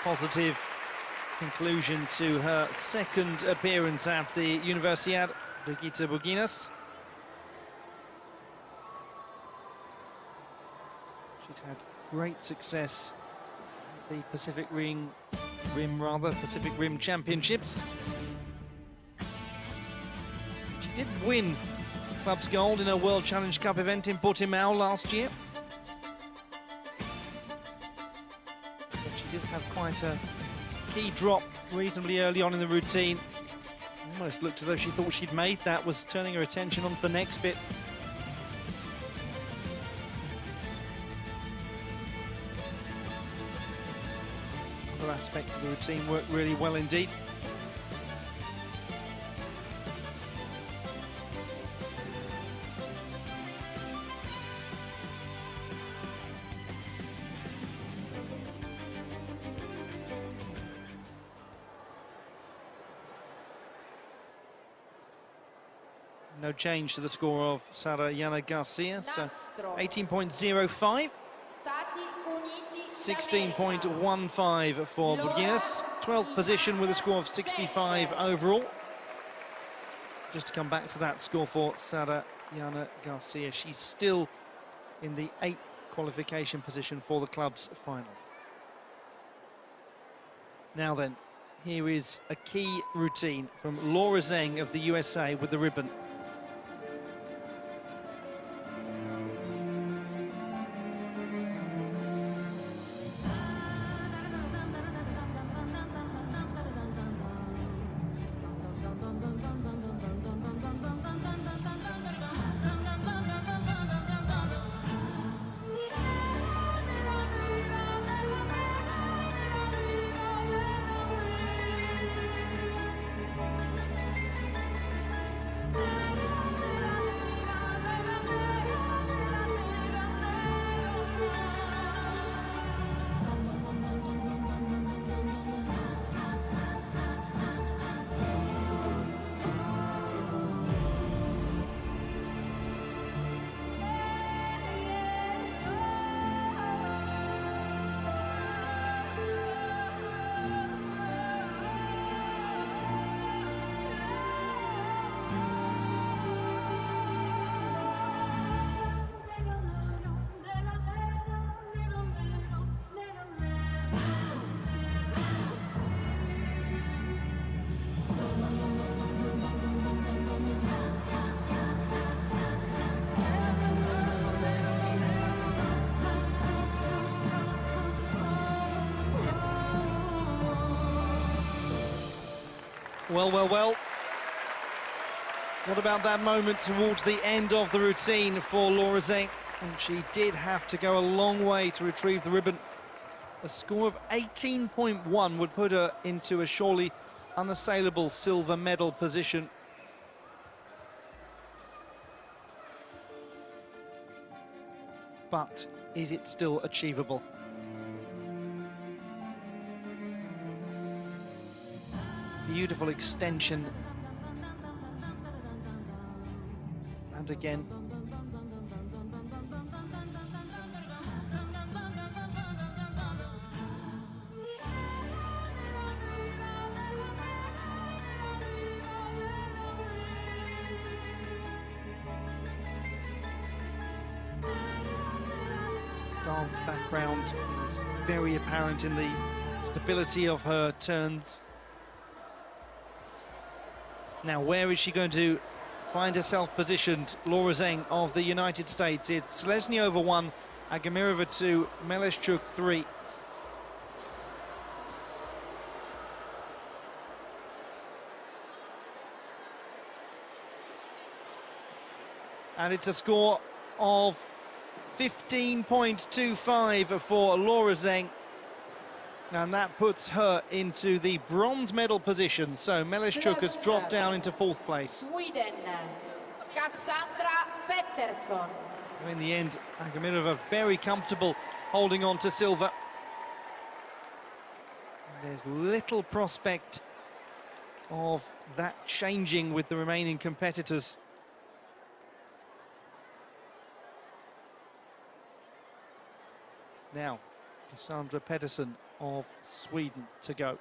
positive conclusion to her second appearance at the Universiade, Brigitte Buginas. She's had great success at the Pacific Rim Championships. She did win club's gold in a World Challenge Cup event in Portimao last year. But she did have quite a key drop reasonably early on in the routine. Almost looked as though she thought she'd made that, was turning her attention onto the next bit. Other aspects of the routine worked really well indeed. No change to the score of Sara Yana Garcia, so 18.05. 16.15 for Buginas, 12th position with a score of 65 overall. Just to come back to that score for Sara Yana Garcia, she's still in the 8th qualification position for the club's final. Now then, here is a key routine from Laura Zheng of the USA with the ribbon. Well. What about that moment towards the end of the routine for Laura Zheng? And she did have to go a long way to retrieve the ribbon. A score of 18.1 would put her into a surely unassailable silver medal position. But is it still achievable? Beautiful extension. And again. Dance background is very apparent in the stability of her turns. Now, where is she going to find herself positioned? Laura Zheng of the United States. It's Seleznyova 1, Agamirova 2, Meleshchuk 3. And it's a score of 15.25 for Laura Zheng. And that puts her into the bronze medal position. So Meleshchuk has dropped down into 4th place. Sweden, Cassandra Pettersson. So in the end, Agamirova very comfortable holding on to silver. There's little prospect of that changing with the remaining competitors. Now, Cassandra Pettersson of Sweden to go.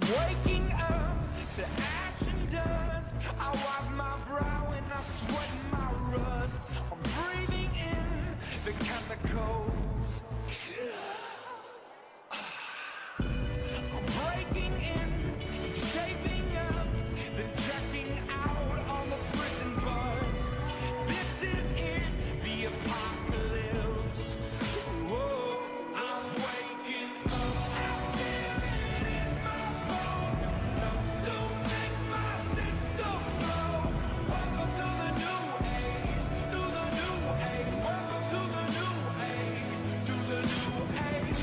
Waking up to ash and dust. I wipe my brow and I sweat my rust. I'm breathing in the chemicals. I'm breaking in, shaping up, then checking out on the prison bus. This is it, the apocalypse. Whoa, I'm waking up. I feel it in my bones. Enough to make my system blow. Welcome to the new age, to the new age. Welcome to the new age, to the new age.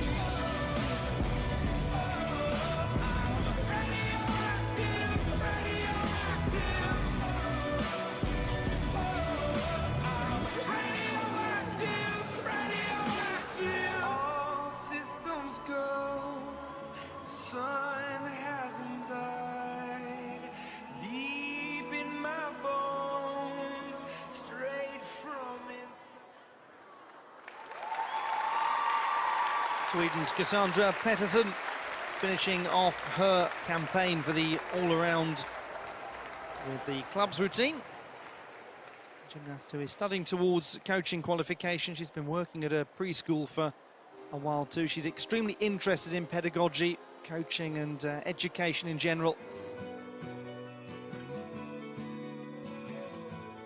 I'm radioactive, radioactive. I'm radioactive, radioactive. All systems go. Sun hasn't died. Deep in my bones, straight from inside. Sweden's Cassandra Pettersson finishing off her campaign for the all-around with the club's routine. Gymnast who is studying towards coaching qualification. She's been working at a preschool for a while too. She's extremely interested in pedagogy, coaching and education in general.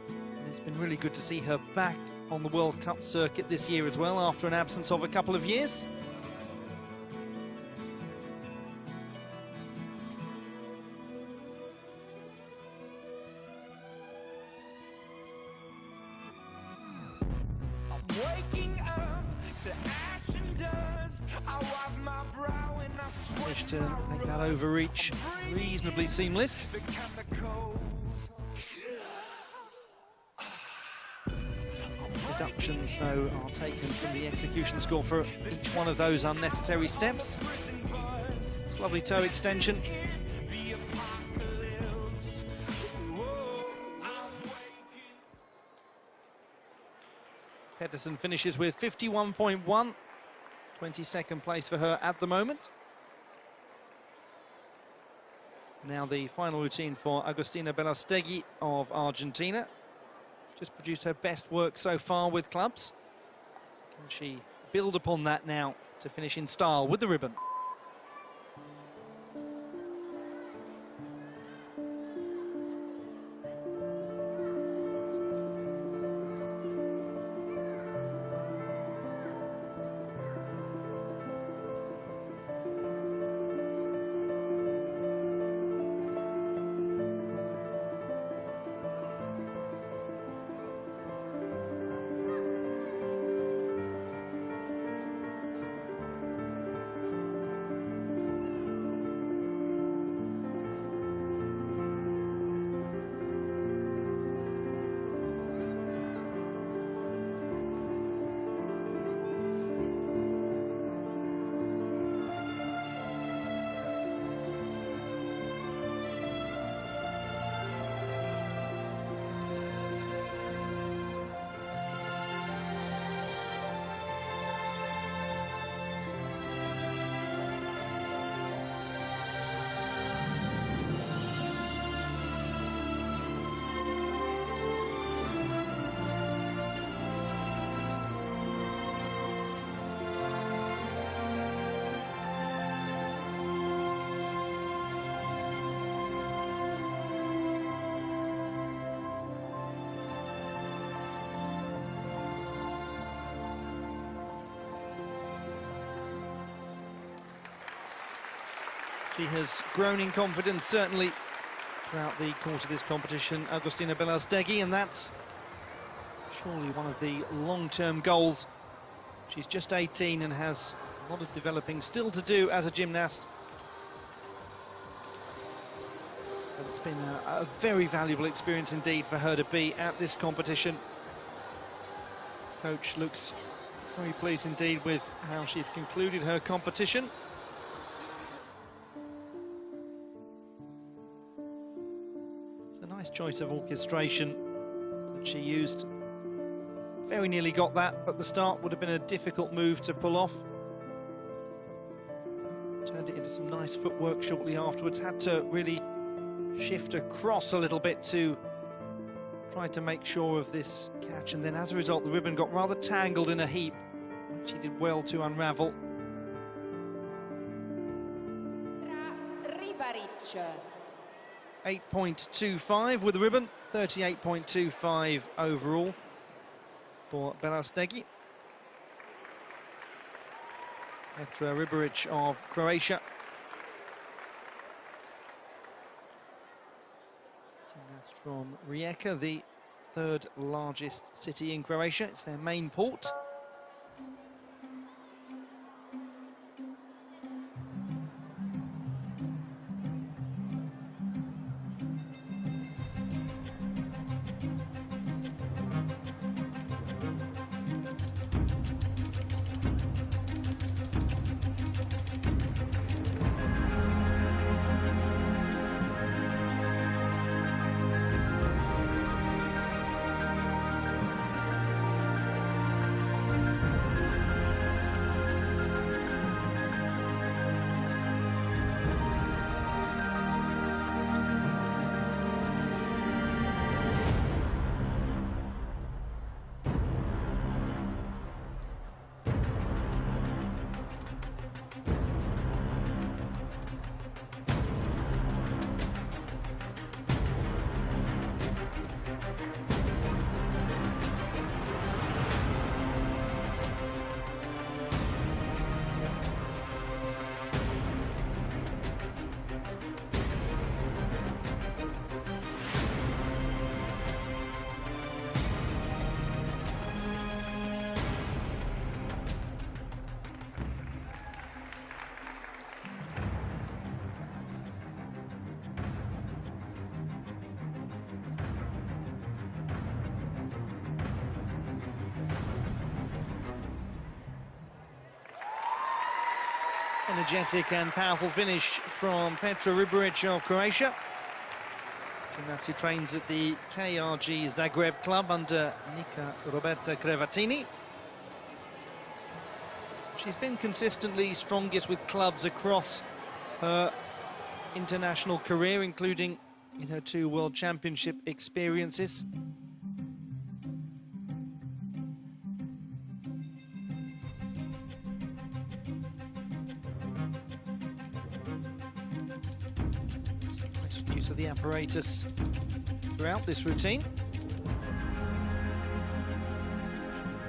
And it's been really good to see her back on the World Cup circuit this year as well, after an absence of a couple of years. Waking up to ash and dust. I wipe my brow and I sweat Managed to my make that rust. overreach reasonably seamless. The chemicals. Deductions, though, are taken from the execution score for each one of those unnecessary steps. It's a lovely toe extension. The apocalypse. Whoa, I'm waking. Pettersson finishes with 51.1, 22nd place for her at the moment. Now the final routine for Agustina Belastegui of Argentina. Just produced her best work so far with clubs. Can she build upon that now to finish in style with the ribbon? She has grown in confidence, certainly, throughout the course of this competition, Agustina Belastegui, and that's surely one of the long-term goals. She's just 18 and has a lot of developing still to do as a gymnast. It's been a very valuable experience indeed for her to be at this competition. Coach looks very pleased indeed with how she's concluded her competition. It's a nice choice of orchestration that she used. Very nearly got that at the start, would have been a difficult move to pull off. Turned it into some nice footwork shortly afterwards, had to really shift across a little bit to try to make sure of this catch, and then as a result the ribbon got rather tangled in a heap, which she did well to unravel. Ribaric. 8.25 with the ribbon, 38.25 overall for Belastegui. Petra Ribaric of Croatia. Gymnast from Rijeka, the third largest city in Croatia. It's their main port. Energetic and powerful finish from Petra Ribaric of Croatia. Gymnast who trains at the KRG Zagreb club under Nika Roberta Crevatini. She's been consistently strongest with clubs across her international career, including in her 2 World Championship experiences. Use of the apparatus throughout this routine.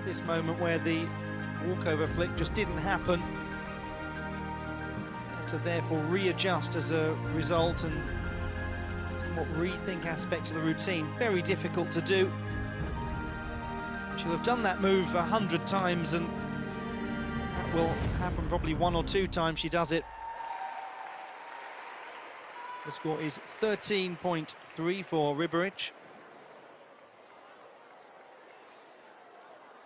This moment where the walkover flick just didn't happen, had to therefore readjust as a result and somewhat rethink aspects of the routine. Very difficult to do. She'll have done that move 100 times, and that will happen probably 1 or 2 times she does it. The score is 13.3 for Ribaric.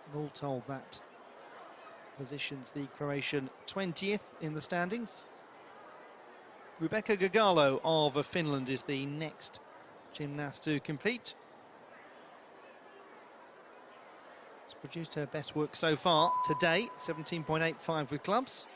And all told, that positions the Croatian 20th in the standings. Rebecca Gagalo of Finland is the next gymnast to compete. Has produced her best work so far today, 17.85 with clubs.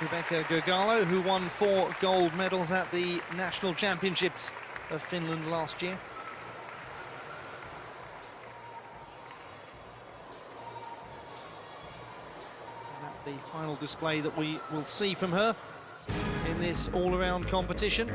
Rebecca Gurgalo, who won 4 gold medals at the National Championships of Finland last year. And that's the final display that we will see from her in this all-around competition.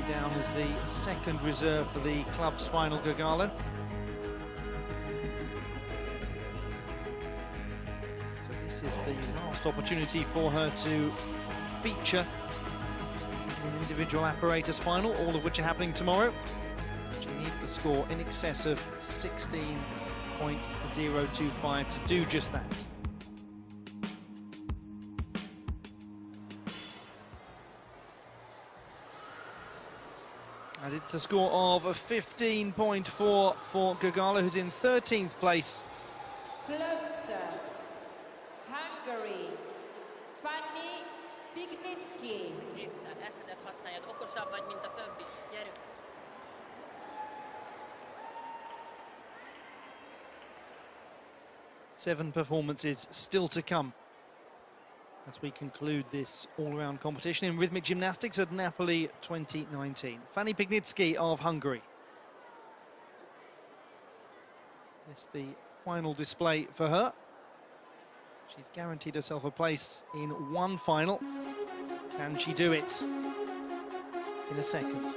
Down as the second reserve for the club's final, Gurgalo. So this is the last opportunity for her to feature in an individual apparatus final, all of which are happening tomorrow. She needs to score in excess of 16.025 to do just that. And it's a score of 15.4 for Gurgalo, who's in 13th place. Clubs, Hungary, Fanny Pignitsky. Vissza, eszedet használjad, okosabb vagy, mint a többi. Gyerünk! Seven performances still to come as we conclude this all-around competition in rhythmic gymnastics at Napoli 2019. Fanny Pignitsky of Hungary. This is the final display for her. She's guaranteed herself a place in one final. Can she do it in a second?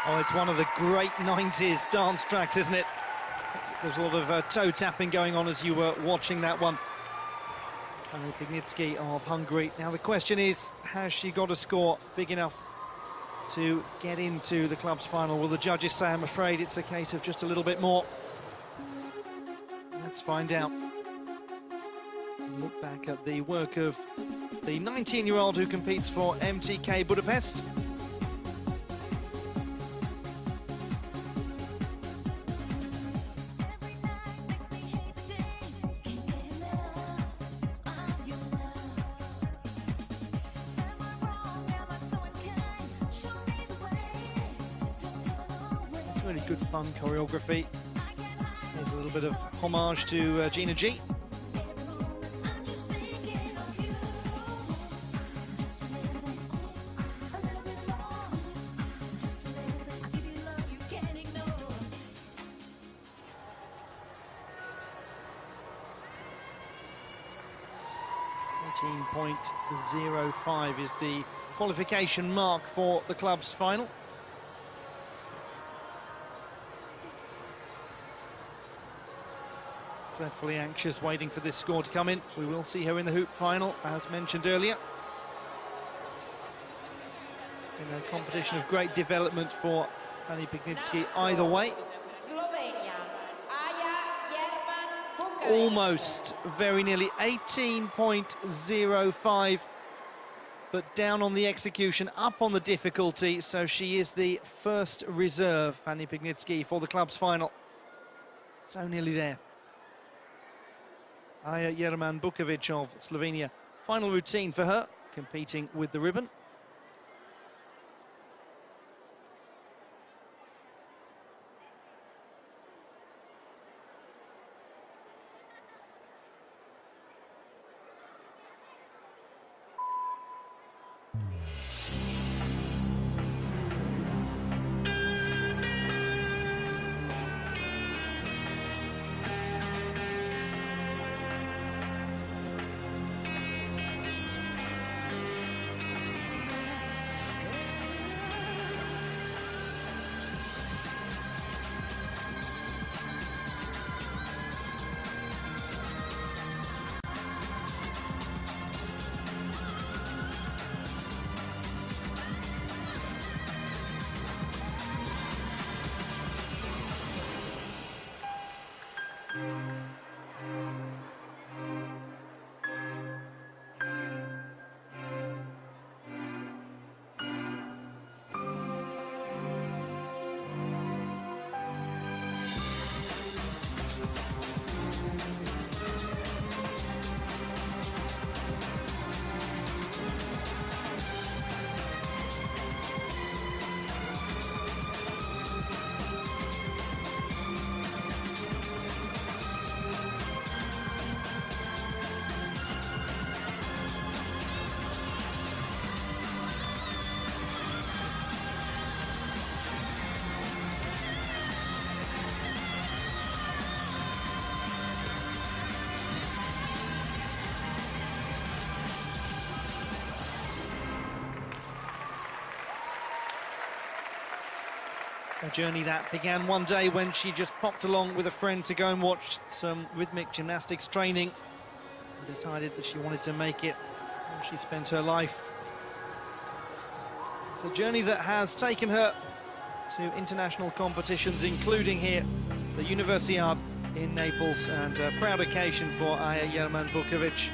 Oh, it's one of the great 90s dance tracks, isn't it? There's a lot of toe tapping going on as you were watching that one. Fanny Pignitsky of Hungary. Now the question is, has she got a score big enough to get into the club's final? Will the judges say, I'm afraid it's a case of just a little bit more? Let's find out. Look back at the work of the 19-year-old who competes for MTK Budapest. Really good fun choreography. There's a little bit of homage to Gina G. .05 is the qualification mark for the club's final. Dreadfully anxious, waiting for this score to come in. We will see her in the hoop final, as mentioned earlier. In a competition of great development for Fanny Pignitsky either way. Almost, very nearly, 18.05, but down on the execution, up on the difficulty, so she is the first reserve, Fanny Pignitsky, for the club's final. So nearly there. Aya Jerman Bukovic of Slovenia. Final routine for her, competing with the ribbon. A journey that began one day when she just popped along with a friend to go and watch some rhythmic gymnastics training and decided that she wanted to make it where she spent her life. It's a journey that has taken her to international competitions, including here, the Universiade in Naples, and a proud occasion for Aya Jerman Bukovic.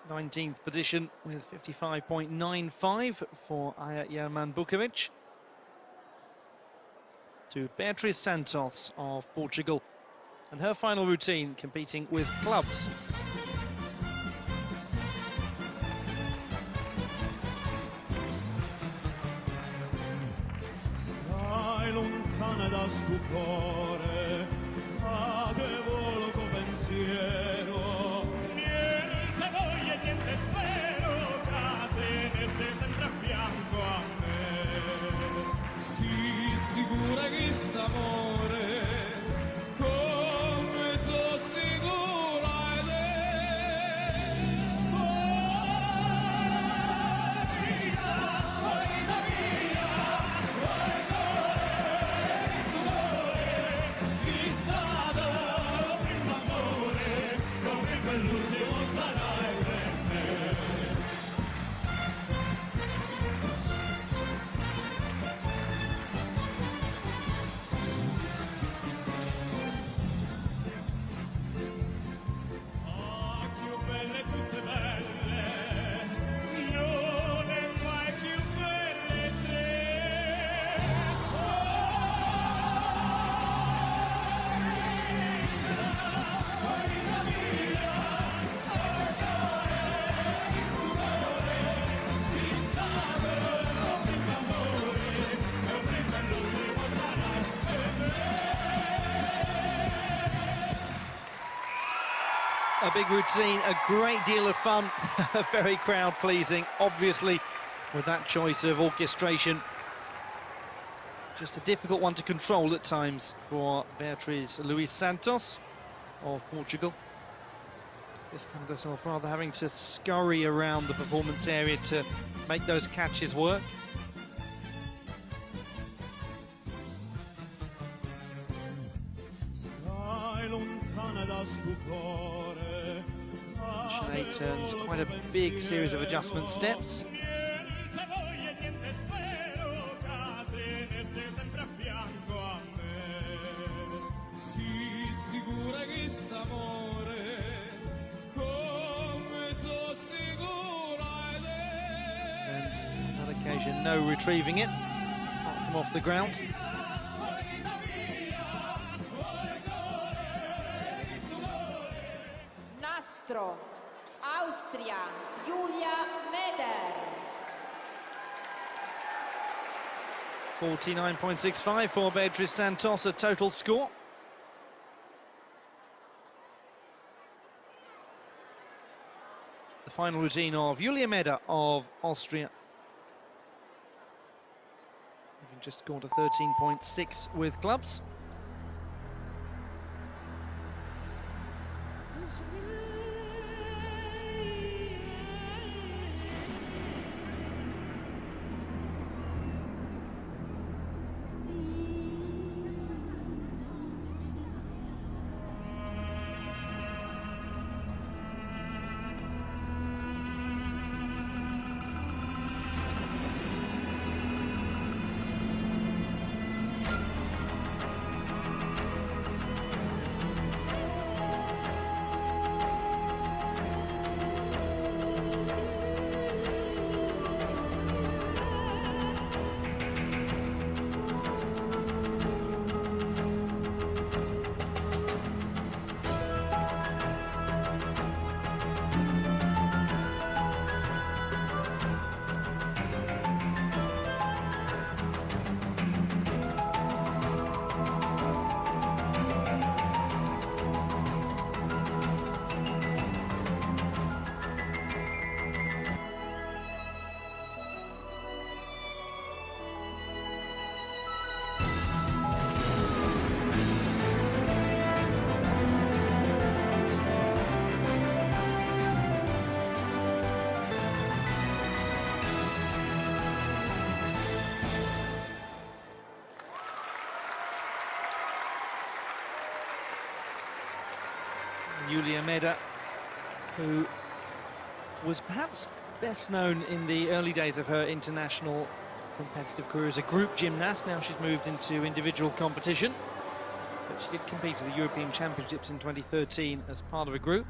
Nineteenth position with 55.95 for Aya Jerman Bukovic. To Beatriz Santos of Portugal. And her final routine, competing with clubs. Stai lontana da stupore, a te volo tuo pensiero. Niente voglia e niente spero, che tenete sempre a fianco a me. Sii sicura che st'amore, come so sicura ed è. Vita mia, vuoi correre di sudore, sei stato il primo amore, come quell'ultimo sarai per me. Ah, più belle tutte belle, non è mai più belle te. Vita mia, di sudore, sei stato il primo amore, come quell'ultimo sarai per me. A big routine, a great deal of fun, very crowd pleasing, obviously, with that choice of orchestration. Just a difficult one to control at times for Beatriz Luís Santos of Portugal. Just found herself rather having to scurry around the performance area to make those catches work. Sinead turns quite a big series of adjustment steps. And on that occasion, no retrieving it, apart from off the ground. Nastro, Austria, Julia Meder. 49.65 for Beatriz Santos, a total score. The final routine of Julia Meder of Austria. Having just scored a 13.6 with clubs. Julia Meder, who was perhaps best known in the early days of her international competitive career as a group gymnast. Now she's moved into individual competition, but she did compete at the European Championships in 2013 as part of a group.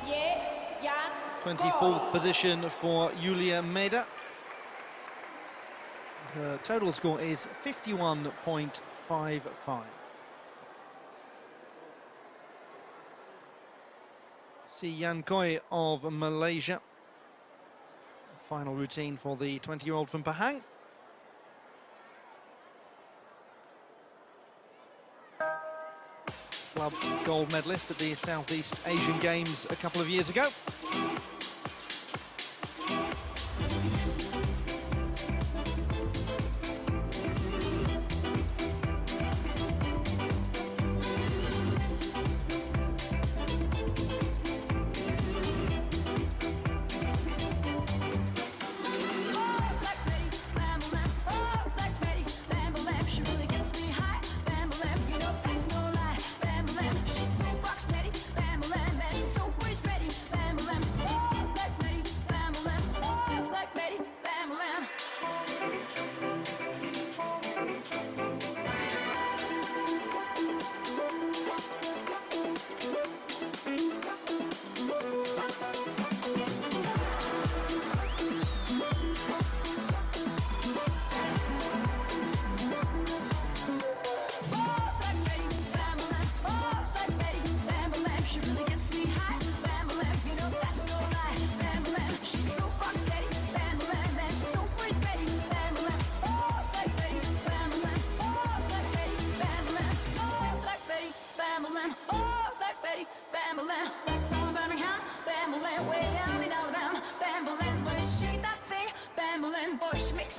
Xie Yan 24th position for Julia Meder. Her total score is 51.55. Si Yan Koi of Malaysia. Final routine for the 20-year-old from Pahang. Club's gold medalist at the Southeast Asian Games a couple of years ago.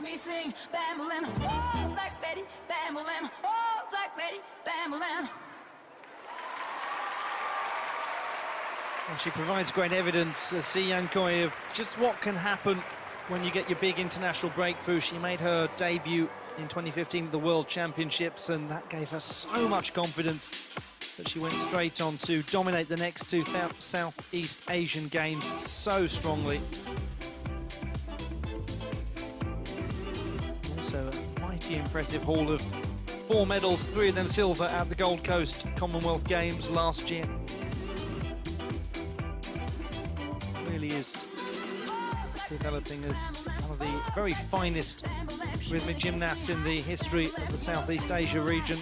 watch me sing. Bambolim, oh, Black Betty, Bambolim, oh, Black Betty, Bambolim. And she provides great evidence, Si Yankoi, of just what can happen when you get your big international breakthrough. She made her debut in 2015 at the World Championships, and that gave her so much confidence that she went straight on to dominate the next two Southeast Asian Games so strongly. Also a mighty impressive haul of 4 medals, 3 of them silver at the Gold Coast Commonwealth Games last year. Really is developing as one of the very finest rhythmic gymnasts in the history of the Southeast Asia region.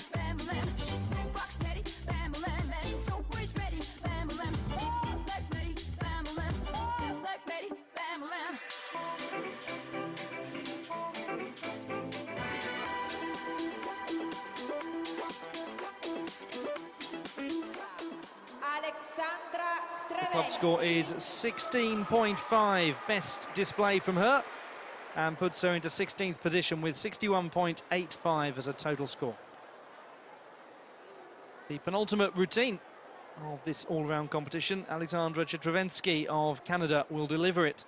The club score is 16.5, best display from her, and puts her into 16th position with 61.85 as a total score. The penultimate routine of this all-round competition, Alexandra Chetrovensky of Canada will deliver it.